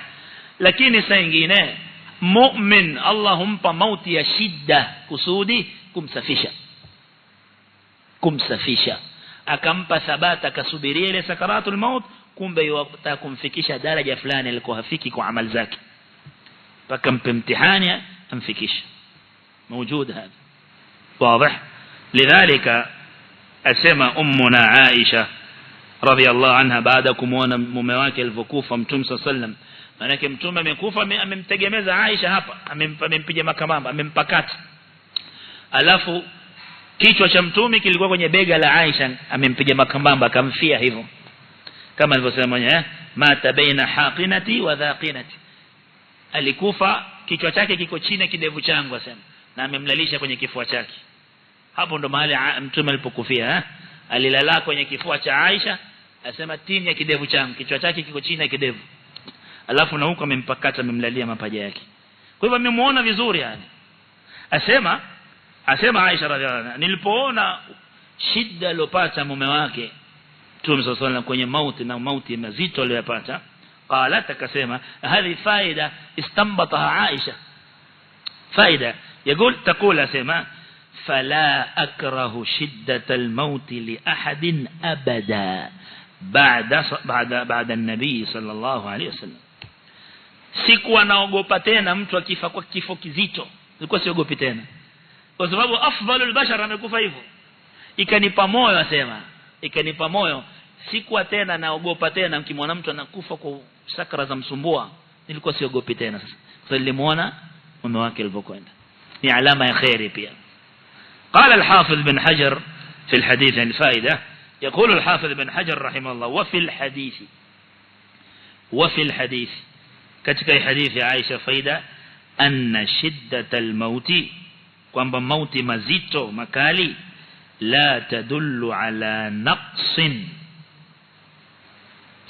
Lakini saa nyingine mu'min Allah humpa mauti ya shida kusudi kumsafisha, akampa thabata, akasubiria ile sakaratul maut, kumbe yataka kumfikisha daraja fulani alikuwa hafiki kwa amali zake, paka mpe mtihani amfikisha. موجود هذا واضح. لذلك أسمى أمنا عائشة رضي الله عنها بعدكم وانا ممواك الفكوفة متوم صلى الله عليه وسلم, manake mtume amekufa, amemtegemeza Aisha hapa, amempiga makamamba, amempakata, alafu kichwa cha mtume kilikuwa kwenye bega la Aisha, amempiga makamamba akamfia hivyo, kama alivyosema mwenyewe, mata baina haqinati wa dhaqinati, alikufa kichwa chake kiko chini kidevu changu, asema, na amemlalisha kwenye kifua chake. Hapo ndo mahali mtume alipokufia. Alilala kwenye kifua cha Aisha, asema tini ya kidevu changu, kichwa chake kiko chini ya kidevu, alafu na huko amempakata, amemlalia mapaja yake. Kwa hivyo amemuona vizuri yani. Asema Aisha radhiallahu anha, nilipoona shida alopata mume wake Mtume sallallahu alayhi kwenye mauti, na mauti mazito aliyopata, qalat, akasema hadi faida istambataha Aisha, faida تقول أسماء فلا أكره شدة الموت لأحد أبدا بعد النبي صلى الله عليه وسلم. sikuwa naogopa tena mtu akifa kwa kifo kizito, nilikuwa siogopi tena, kwa sababu afdalul bashar amekufa hivyo. Ikanipa moyo, asema, ikanipa moyo, sikuwa tena naogopa tena mkimwona mtu anakufa kwa sakara za msumbua, nilikuwa siogopi tena. Sasa kwa nilimuona mume wake alivyokwenda, ni alama ya khairi pia. قال الحافظ بن حجر في الحديث عن فائدة, يقول الحافظ بن حجر رحمه الله, وفي الحديث katika hadithi ya Aisha faida, anna shiddatal mauti, kwamba mauti mazito makali, la tadullu ala naqsin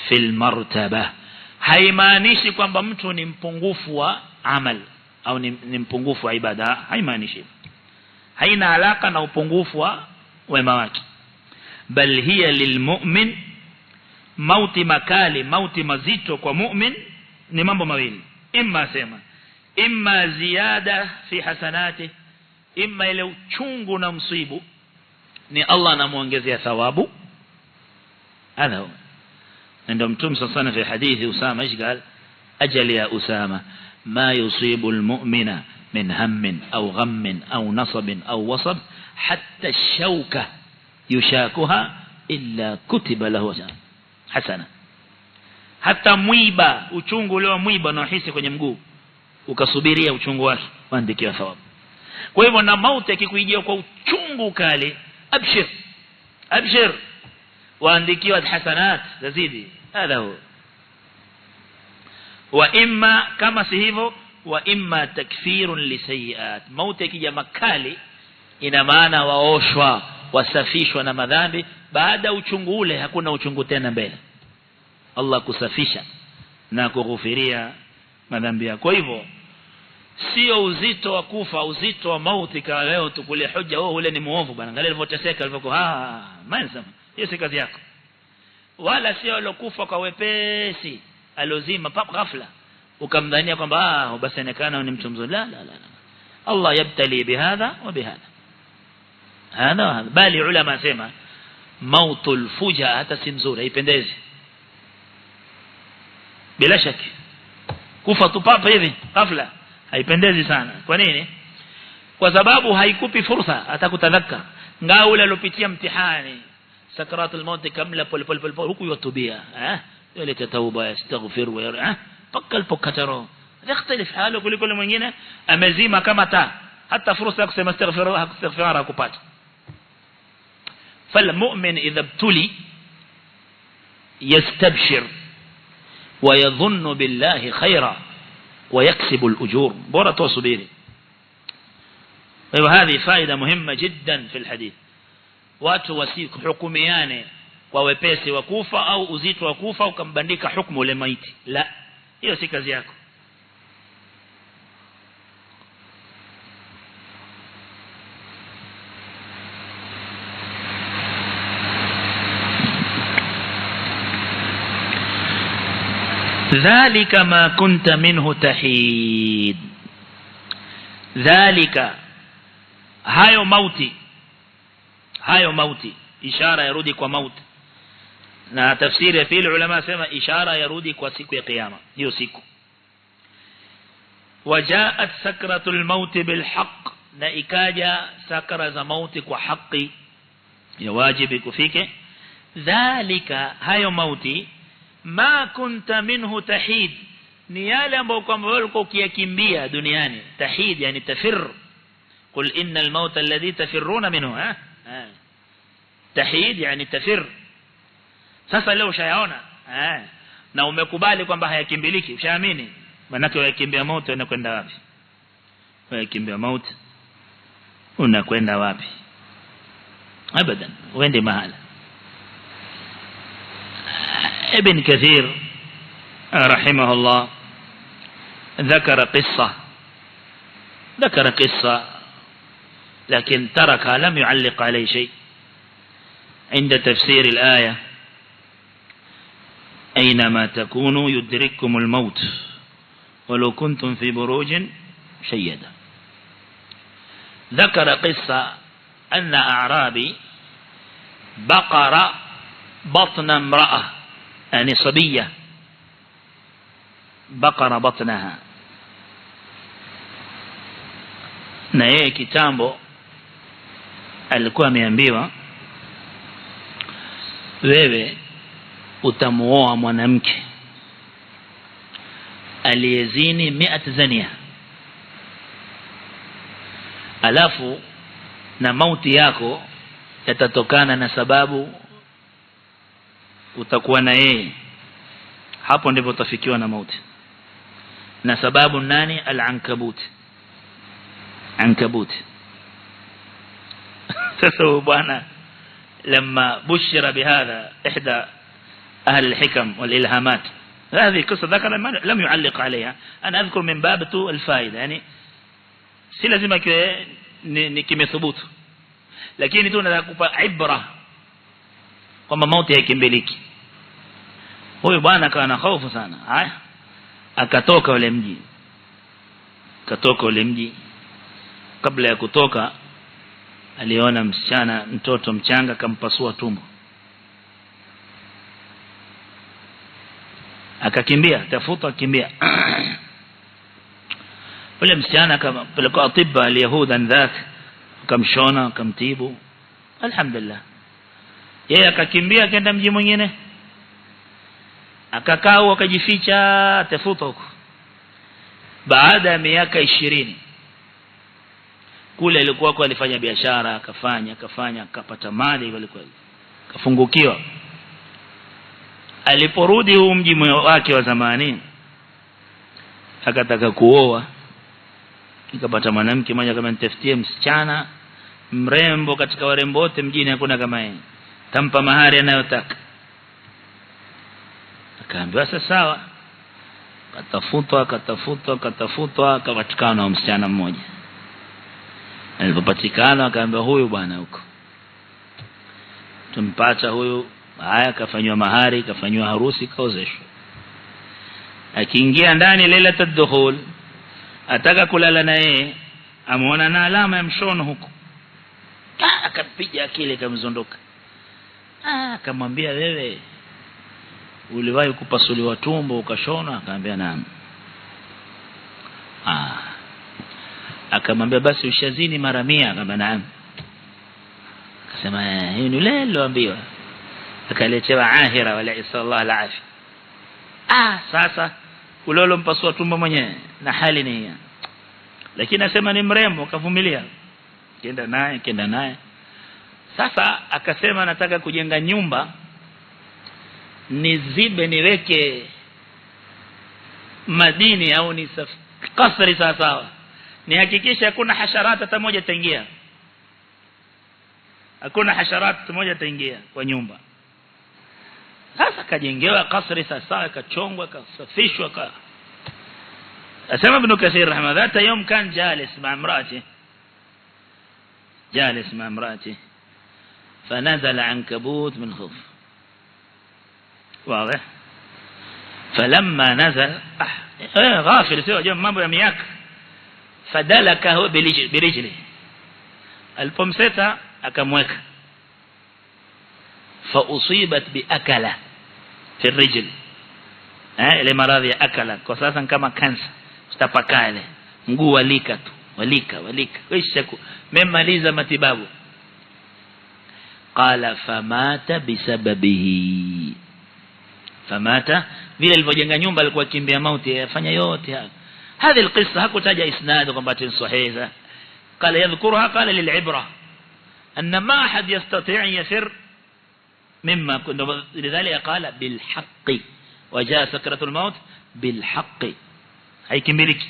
fil martaba, haimaanishi kwamba mtu ni mpungufu wa amal au ni mpungufu wa ibada, haimaanishi, haina alaka na upungufu wa wema wake, bal hiya lilmu'min, mauti makali, mauti mazito kwa mu'min ni mambo mawili, imma ziyada fi hasanati, imma ile uchungu na msibu ni Allah anamuongezea thawabu. Hadha ndio Mtume sallallahu alayhi fi hadithi Usama ishgal, ajali ya Usama, ما يصيب المؤمن من هم أو غم أو نصب أو وصب حتى الشوكة يشاكها إلا كتب له حسنة. hata mwiba, uchungu ule wa mwiba unaohisi kwenye mguu, ukasubiria uchungu wake, waandikiwa thawabu. Kwa hivyo na mauti akikuijia kwa uchungu kali, abshir, waandikiwa hasanat zazidi. Hadha huwa. Wa imma, kama si hivyo, wa imma takfirun lisayiat, mauti ikija makali ina maana waoshwa, wasafishwa na madhambi, baada uchungu ule hakuna uchungu tena mbele, Allah kusafisha na kughufiria madhambi yako. Kwa hivyo sio uzito wa kufa, uzito wa mauti kama leo tukulie hoja, ule ni muovu bwana, angalia alivyoteseka, alivyoko manza, hiyo si kazi yako. Wala sio alokufa kwa wepesi, alozima ghafla, ukamdhania kwamba basi inekana ni mtu mzuri. La la la, Allah yabtali bihadha wa bihadha, hada bali ulama sema mautul fuja hata si mzuri, haipendezi. Bila shaka kufa tu papa hivi ghafla haipendezi sana. Kwa nini? Kwa sababu haikupi fursa hata kutadhakka. Ngao ule alopitia mtihani sakaratul maut kamla pole huku yatubia, yule tauba yastaghfir wa paka alipokataro yakhtalif halu kuliko yule mwingine amezima kama taa, hata fursa ya kusema astaghfir kupata. فالمؤمن إذا ابتلي يستبشر ويظن بالله خيرا ويكسب الأجور بورا توصبيري. وهذه فائدة مهمة جدا في الحديث. watu wasikuhukumiane kwa wepesi wa kufa au uzito wa kufa ukambandika hukumu ile maiti. La, hiyo si kazi yako. ذلك ما كنت منه تحيد. ذلك hayo mauti ishara yarudi kwa mauti, na tafsiri ya pili ulama sema ishara yarudi kwa siku ya kiyama. hiyo siku wajaat sakratul maut bil haqq, na ikaja sakra za mauti kwa haki ya wajibu kufike. dhalika hayo mauti ma kunta minhu tahid, ni yale ambayo kwamba walikuwa ukiyakimbia duniani. Tahid yani tafir, qul innal mauta alladhi tafirruna minhu. tahid yani tafir. Sasa leo ushayaona na umekubali kwamba hayakimbiliki, ushaamini, maana unakimbia mauti unakwenda wapi? Unakimbia mauti unakwenda wapi? abadan, uende mahala. ابن كثير رحمه الله ذكر قصة لكن تركها لم يعلق عليه شيء عند تفسير الآية أينما تكونوا يدرككم الموت ولو كنتم في بروج شيدة. ذكر قصة أن أعرابي بقر بطن امرأة يعني صبية، بقر بطنها. na yeye kitambo alikuwa ameambiwa wewe utamuoa mwanamke aliyezini 100 zania, alafu na mauti yako yatatokana na sababu utakuwa na yeye. Hapo ndipo utafikiwa na mauti. Na sababu nani? al-ankabut. ankabut. sasa bwana لما بشر بهذا إحدى أهل الحكم والإلهامات، هذه قصة ذكر لم يعلق عليها، أنا أذكر من باب الفائدة، يعني si lazima ni kimethubutu, lakini tu nataka kupa ibra kwamba mauti haikimbiliki. Huyu bwana kana hofu sana. Haya, akatoka ule mji. Kabla ya kutoka aliona mtoto mchanga, kampasua tumbo, akakimbia kimbia. ule msichana kama pelekwa atibba al-yahud andhak, kamshona kamtibu, alhamdulillah. yeye akakimbia akaenda mji mwingine, akakaa akajificha tafuta huko. baada ya miaka 20 kule alikuwa kwa alifanya biashara, akafanya akapata mali kweli, kafungukiwa. Aliporudi huu mji wake wa zamani, akataka kuoa, nikapata mwanamke mmoja kama nitafutie msichana mrembo katika warembo wote mjini, hakuna kama yeye, tampa mahari anayotaka. Akaambiwa sawa. Katafutwa akapatikana na msichana mmoja. Alipopatikana akaambiwa huyu bwana huko, tumpata huyu. Haya, kafanywa mahari, kafanywa harusi, kaozeshwa. akiingia ndani lailatul dukhul ataka kulala na yeye amuona na alama ya mshono huko akapiga akili kamzondoka akamwambia wewe uliwahi kupasuliwa tumbo ukashona akamwambia naam akamwambia basi ushazini mara 100 akamwambia naam akasema hii ni leo niloambiwa akaletewa ahira wala sallallahu alaihi sasa ulolo mpasua tumbo mwenyewe na hali ni hiyo lakini asema ni mrembo akavumilia kenda naye sasa akasema nataka kujenga nyumba nizibe niweke madini au ni kasri sawa nihakikisha hakuna hasharata hata moja taingia hakuna hasharata hata moja taingia kwa nyumba sasa kajengewa kasri sawa kachongwa kasafishwa asema ibn Kathir rahimahullah ذات يوم كان جالس مع امراته فنزل عنكبوت من خوف واضح فلما نزل غافل سوى جنب mambo ya miaka fadalakahu birijli alipomseta akamweka fa usibat bi akala fi rijl ile maradhi ya akala kwa sasa kama kansa utapakale mguu walika tu walika kisha memaliza matibabu qala famata bisababihi famata vile alivyojenga nyumba alikuwa kimbia mauti yafanya yote haya هذه القصة hakutaja isnad kwamba ni sahiha قال يذكرها قال للعبرة أن ما أحد يستطيع يفر مما كنت لذلك قال بالحق وجاء سكرة الموت بالحق haikimbiliki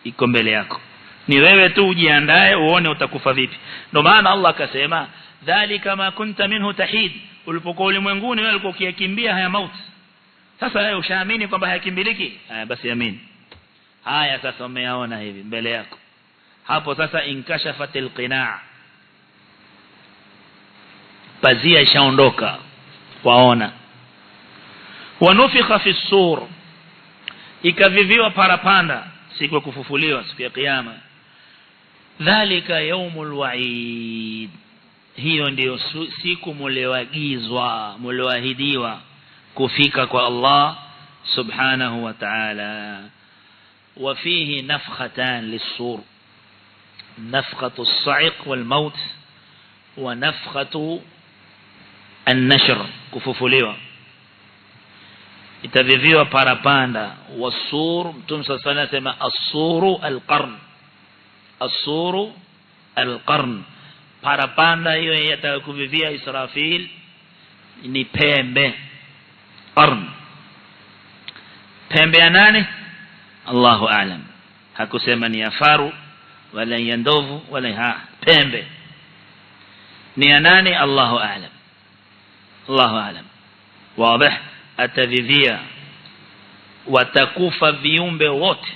iko mbele yako ni wewe tu ujiandae uone utakufa vipi ndio maana Allah akasema dhalika ma kunta minhu tahid ulipokuwa ulimwenguni wewe ulikuwa ukikimbia haya mauti sasa wewe ushaamini kwamba hayakimbiliki basi amini haya sasa umeyaona hivi mbele yako hapo sasa inkashafatil qina' pazia ishaondoka waona wanufikha fi sur ikaviviwa parapanda siku ya kufufuliwa siku ya kiyama dhalika yaumul wa'id hiyo ndio siku mlewagizwa mlewahidiwa kufika kwa Allah subhanahu wa ta'ala وفيه نفختان للصور نفخة الصعق والموت ونفخة النشر كففليوا itaviviwa parapanda wasur mtume sallallahu alayhi wasallam as-suru al-qarn parapanda hiyo yatakuvivia Israfil ni pembe qarn pembe ya nani Allahu a'lam hakusema ni ya faru wala ya ndovu wala pembe ni ya nani Allahu a'lam wazi atavivia watakufa viumbe wote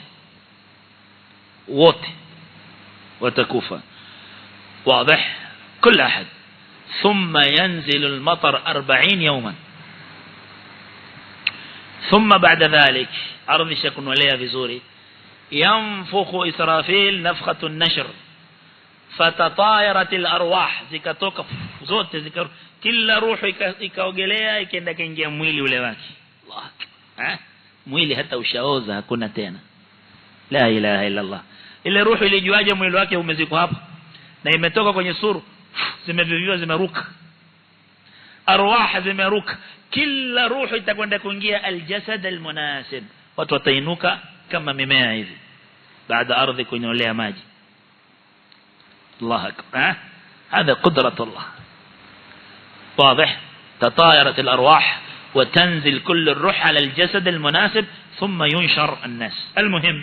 watakufa wazi kila ahad thumma yanzilu al-matar 40 yawman ثم بعد ذلك ardhi shakunolea vizuri yanfukhu Israfil nafkhatu an-nashr fatatayarat al-arwah zikatoka zote kila roho ikaogelea ikaenda kaingia mwili ule wake Allah mwili hata ushaoza hakuna tena la ilaha illa Allah ile roho ilijuaje mwili wake umeziko hapa na imetoka kwenye suru zimeviviwa zimeruka arwah zimeruka kila roho itakwenda kuingia aljasad almunasib watu watainuka kama mimea hivi baada ardhi kunyolea maji Allah akbar هذا قدرة الله واضح تطايرت الأرواح وتنزل كل الروح على الجسد المناسب ثم ينشر الناس المهم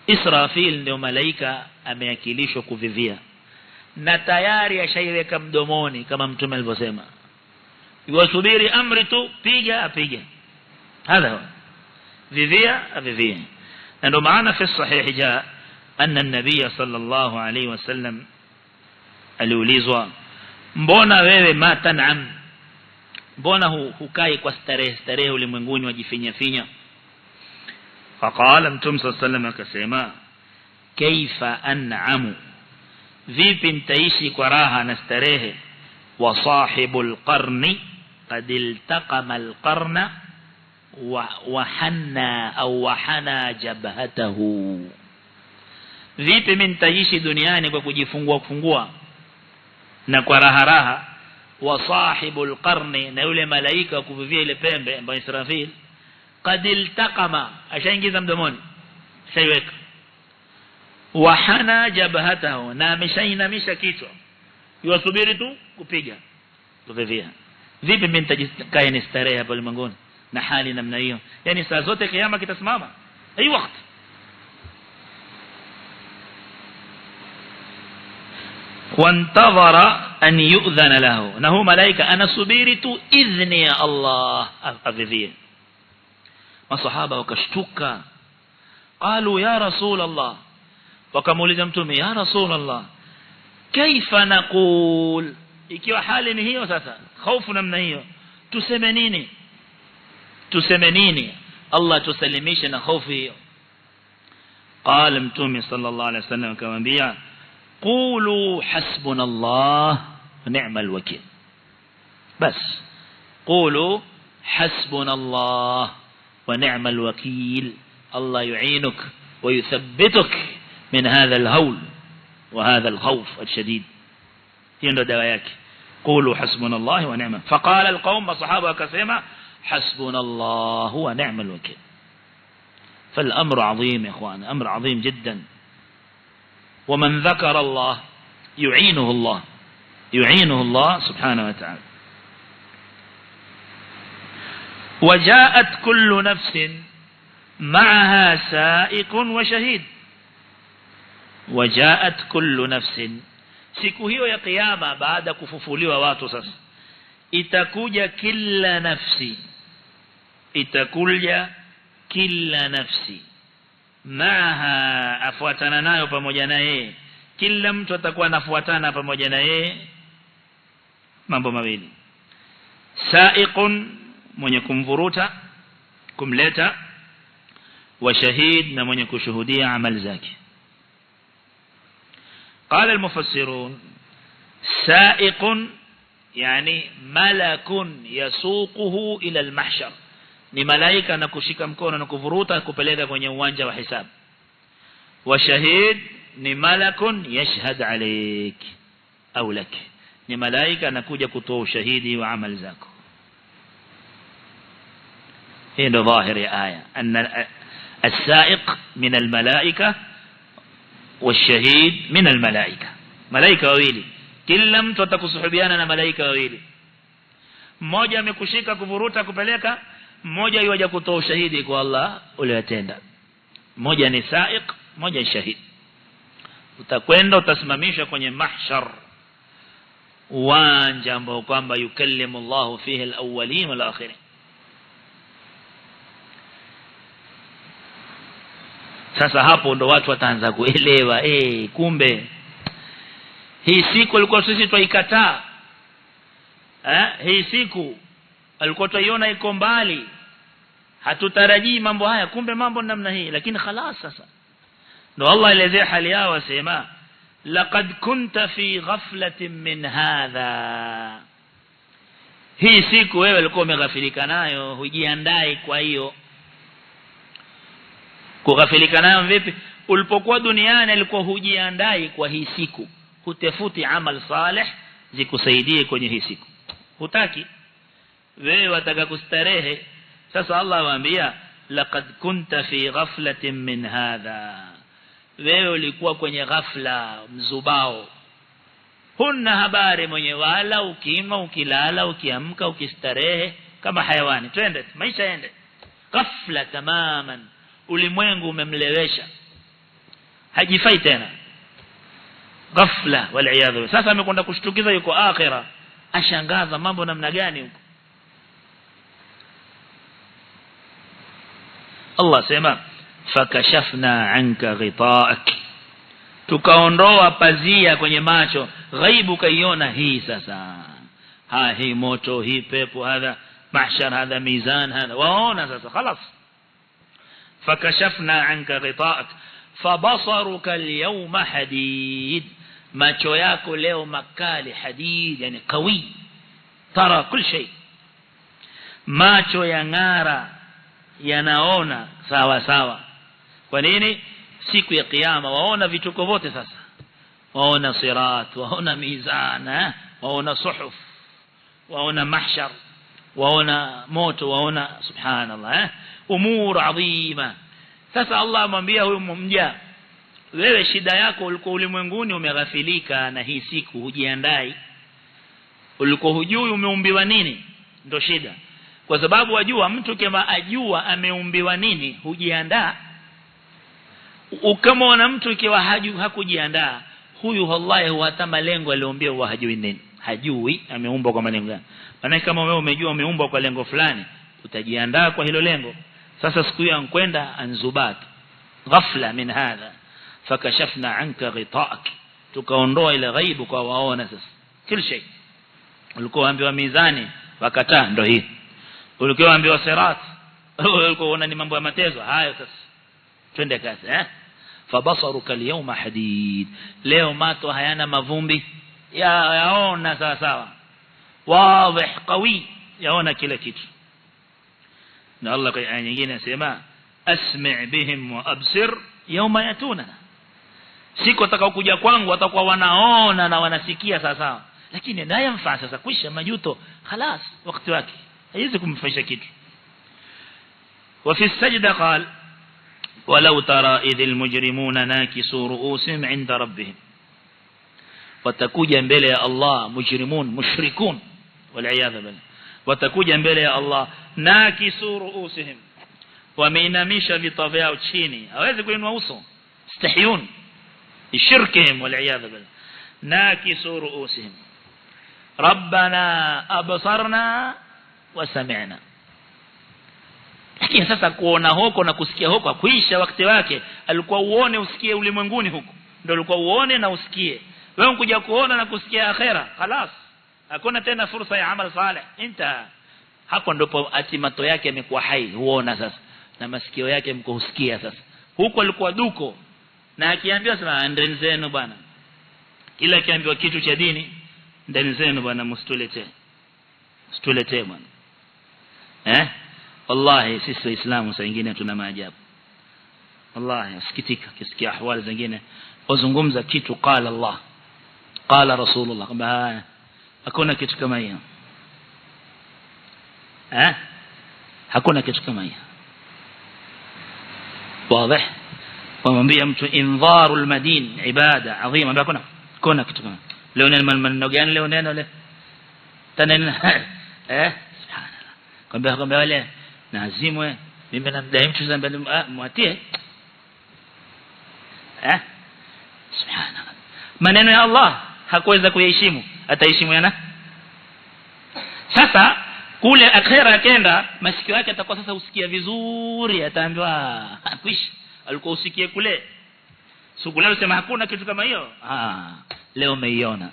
إسرافيل ndio malaika ameakilishwa kuvivia na tayari ashaiweka mdomoni kama mtume alivyosema yusubiri amri tu piga apige هذا vivia avivia ndio maana fi sahih jaa anna an-nabiy sallallahu alayhi wasallam aliulizwa mbona wewe matanam mbona hukai kwa starehe ulimwenguni wajifinya faqala mtume sallam akasema kaifa an'amu, vipi nitaishi kwa raha na starehe, wa sahibul qarni qad iltaqama alqarna wa hanna au wahana jabhatahu, vipi mimi nitaishi duniani kwa kujifungua na kwa raha, wa sahibul qarni, na yule malaika kuvivia ile pembe ambaye Israfil qad iltaqama, ashaingiza mdomoni, shaiweka, wa hana jabhatahu, na ameshainamisha kichwa, yusubiri tu kupiga kuvivia. Vipi mimi nitakaa ni starehe hapa ulimwenguni na hali namna hiyo? Yani saa zote kiyama kitasimama ai wakati. wantadhara an yu'dhana lahu, na huwa malaika anasubiri tu idhni ya Allah avivie. Masahaba wakashtuka, qalu ya rasul Allah, wakamuuliza mtume, ya rasul Allah, kaifa naqul, ikiwa hali ni hiyo sasa, hofu namna hiyo, tuseme nini Allah tusalimishe na hofu hiyo? Qala mtume sallallahu alaihi wasallam akamwambia, qulu hasbunallah wa ni'mal wakeel, bas qulu hasbunallah wa ni'mal wakeel, Allah yu'inuk wa yuthabbituk min hadha alhawl wa hadha alkhawf alshadid. hiyo ndo dawa yake, qulu hasbunallah wa ni'mal. Faqala alqawm, sahaba akasema حسبنا الله ونعم الوكيل. فالأمر عظيم يا إخوان، أمر عظيم جدا. ومن ذكر الله يعينه الله سبحانه وتعالى. وجاءت كل نفس معها سائق وشهيد. وجاءت كل نفس، siku hiyo ya kiyama baada kufufuliwa watu sasa, itakuja kila nafsi, maaha, afuatana nayo pamoja na yeye. Kila mtu atakuwa anafuatana pamoja na yeye mambo mawili, saiqun, mwenye kumvuruta kumleta, wa shahid, na mwenye kushuhudia amali zake. قال المفسرون سائق يعني ملك يسوقه إلى المحشر، ni malaika na kushika mkono na kuvuruta kupeleka kwenye uwanja wa hisabu. Wa shahid ni malakun yashhad alayk au lak, ni malaika anakuja kutoa ushahidi wa amali zako. hii ndo dhahiri ya aya, anna as-sa'iq min al-malaika والشهيد من الملائكة. malaika wawili, kila mtu atakusuhubiana na malaika wawili, mmoja amekushika kuvuruta kupeleka, mmoja yuaje kutoa ushahidi kwa Allah uliyotenda. mmoja ni saiq, mmoja ni shahid. Utakwenda utasimamishwa kwenye mahshar, uwanja ambao kwamba yukallimu Allah fihi al-awwalin wal akhirin. Sasa hapo ndo watu wataanza kuelewa, kumbe hii siku alikuwa sisi tuikataa, hii siku alikuwa tuiona iko mbali, hatutarajii mambo haya, kumbe mambo namna hii. Lakini خلاص sasa ndo Allah elezea hali yao, asema laqad kunta fi ghaflatin min hadha, hii siku wewe ulikuwa umeghafilika nayo, hujiandai. Kwa hiyo kughafilika nayo vipi? Ulipokuwa duniani alikuwa hujiandai kwa hii siku, hutafuti amal salih zikusaidie kwenye hii siku, hutaki wewe, wataka kustarehe. Sasa Allah waambia laqad kunta fi ghaflatin min hadha, wewe ulikuwa kwenye ghafla, mzubao, huna habari mwenye, wala ukima, ukilala, ukiamka, ukistarehe kama hayawani. Twende maisha yende, ghafla tamaman, ulimwengu umemlewesha, hajifai tena, ghafla wal iyadhu. Sasa amekwenda kushtukiza, yuko akhira, ashangaza mambo namna gani huko. Allah sema fakashafna anka ghita'ak, tukaondoa pazia kwenye macho, ghaibu kaiona hii sasa, hii moto, hii pepo, hadha mahshar, hadha mizan, hadha waona sasa. خلاص fakashafna anka ghita'ak fabasaruka al-yawma hadid, macho yako leo makali, hadid yani qawi, tara kul shay, macho yang'ara, yanaona sawa sawa. Kwa nini? Siku ya kiyama waona vituko vote. Sasa waona sirat, waona mizan, waona suhuf, waona mahshar, waona moto, waona subhanallah umur adhima. Sasa Allah amwambia huyu mja, wewe shida yako ulikuwa ulimwenguni umeghafilika na hii siku, hujiandai, ulikuwa hujui umeumbiwa nini, ndio shida. Kwa sababu wajua mtu kama ajua ameumbiwa nini hujiandaa. Ukamwona mtu ikiwa hakujiandaa, huyu wallahi hata malengo aliyoambia huwa hajui nini, hajui ameumbwa kwa malengo gani. Maana kama wewe umejua umeumbwa kwa lengo fulani, utajiandaa kwa hilo lengo. Sasa siku hiyo ankwenda anzubat ghafla min hadha fakashafna anka ghita'ak, tukaondoa ile ghaibu kwa waona. Sasa kila shay ulikuwa ambiwa mizani wakataa, ndio hii. Ulikuwa ambiwa sirat, ulikuwa unaona ni mambo ya matezo hayo. Sasa twende kazi fabasaruka al-yawma hadid, leo mato hayana mavumbi, yaona sawa sawa, wazi qawi, yaona kila kitu. Na Allah kwa aya nyingine anasema asmi' bihim wa absir yawma yatuna, siku atakaokuja kwangu watakuwa wanaona na wanasikia sawa sawa, lakini la yanfa. Sasa kwisha majuto, خلاص wakati wake haiwezi kumfaisha kitu. Wa fi sajda qala walau tara idhil mujrimuna nakisu ru'usihim 'inda rabbihim, watakuja mbele ya Allah mujrimun mushrikun wal-'iyadha billah, watakuja mbele ya Allah nakisu ru'usihim, wameinamisha vichwa vyao chini, hawezi kuinua uso, istahiyun shirkihim wal-'iyadha billah. nakisu ru'usihim rabbana absarna wa sami'na. Lakini sasa kuona huko na kusikia huko kuisha wakati wake. Alikuwa uone usikie ulimwenguni huko, ndio alikuwa uone na usikie. Wewe unkuja kuona na kusikia akhera, خلاص hakuna tena fursa ya amal salih, inta. Hapo ndipo atimato yake imekuwa hai, huona sasa, na masikio yake mko husikia sasa. Huko alikuwa duko, na akiambiwa sema ndeni zenu bwana, kila akiambiwa kitu cha dini, ndeni zenu bwana, msituletee bwana. Wallahi sisi waislamu saa nyingine tuna maajabu. Wallahi nasikitika kisikia ahwali zingine wazungumza kitu qala Allah qala Rasulullah, kwamba hakuna kitu kama hiyo. Hakuna kitu kama hiyo. Wazi? Kumwambia mtu indharul madin ibada adhima, ndio kuna kitu kama leo. Neno maneno gani leo? Neno le tanena subhanallah, kwamba wale nazimwe mimi namdai mtu zamba mwatie. Subhanallah, maneno ya Allah hakuweza kuyaheshimu, ataheshimu yana. Sasa kule akhera akenda, masikio yake atakuwa sasa usikia vizuri, ataambiwa kwish alikuwa usikie kule. Siku leo sema hakuna kitu kama hiyo. Leo umeiona.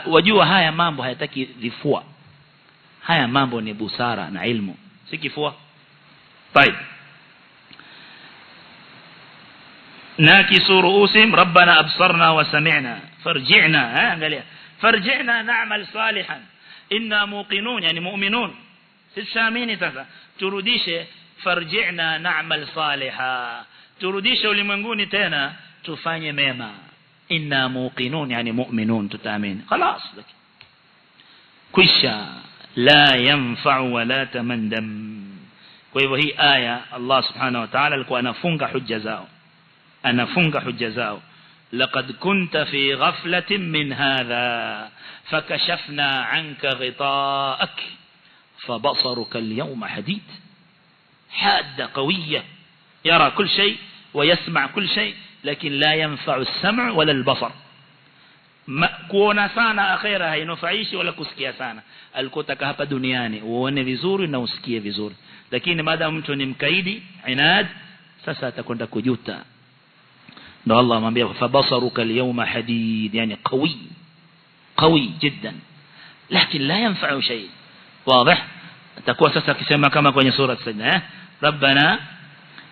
Wajua haya mambo hayataki vifua. Haya mambo ni busara na ilmu, si kifua. طيب ناكسوا رؤوسهم ربنا أبصرنا وسمعنا فرجعنا. angalia فرجعنا نعمل صالحا إنا موقنون, يعني مؤمنون. sishamini sasa turudishe farji'na na'mal saliha, turudishe ulimwenguni tena tufanye mema. inna muqinun, yani mu'minun, tutaamini. خلاص kwisha, la yanfa'u wa la tamandam. Kwa hivyo hii aya Allah subhanahu wa ta'ala alikuwa anafunga hujja zao, laqad kunta fi ghaflatin min hadha fakashafna 'anka ghita'ak fabasaruka al-yawma hadid hadda qawiyya yara kull shay wa yasma' kull shay, lakin la yanfa'u as-sam' wala al-basar. Kuona sana akhera hainufaishi wala kusikia sana. Alikotaka hapa duniani uone vizuri na usikie vizuri, lakini maadamu mtu ni mkaidi inad, sasa atakwenda kujuta. Ndio Allah amwambia fabasaruka al-yawma hadid, yani qawi jiddan, lakini la yanfa'u shay. Wazi? Atakuwa sasa akisema kama kwenye sura Sajda, rabbana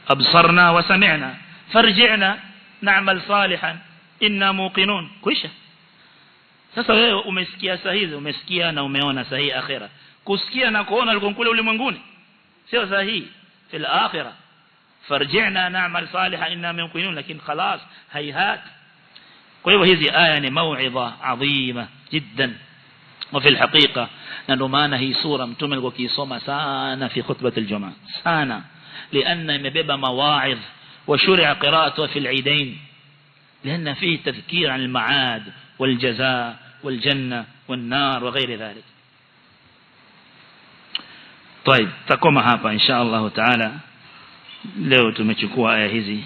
absarna wa sami'na farji'na na'mal salihan inna muqinun. Kwisha. Sasa wewe umesikia sahihi, umesikia na umeona sahihi akhira. Kusikia na kuona alikuwa kule ulimwenguni sio sahihi fil akhirah. farji'na na'mal salihan inna muqinun, lakini خلاص hayhat. Kwa hivyo hizi aya ni mau'idha adhima jiddan. وفي الحقيقة نلومانا هي سورة متوم الوكي صوم سانا في خطبة الجمعة سانا، لأن مبيبا مواعظ وشرع قراءته في العيدين، لأن فيه تذكير عن المعاد والجزاء والجنة والنار وغير ذلك. طيب تقوم هابا إن شاء الله تعالى. لو تمشكوا آية هذه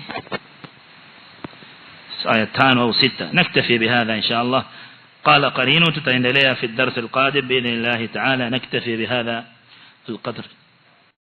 آية 5 أو 6 نكتفي بهذا إن شاء الله. قال قرينه تتعين لها في الدرس القادم بإذن الله تعالى. نكتفي بهذا القدر.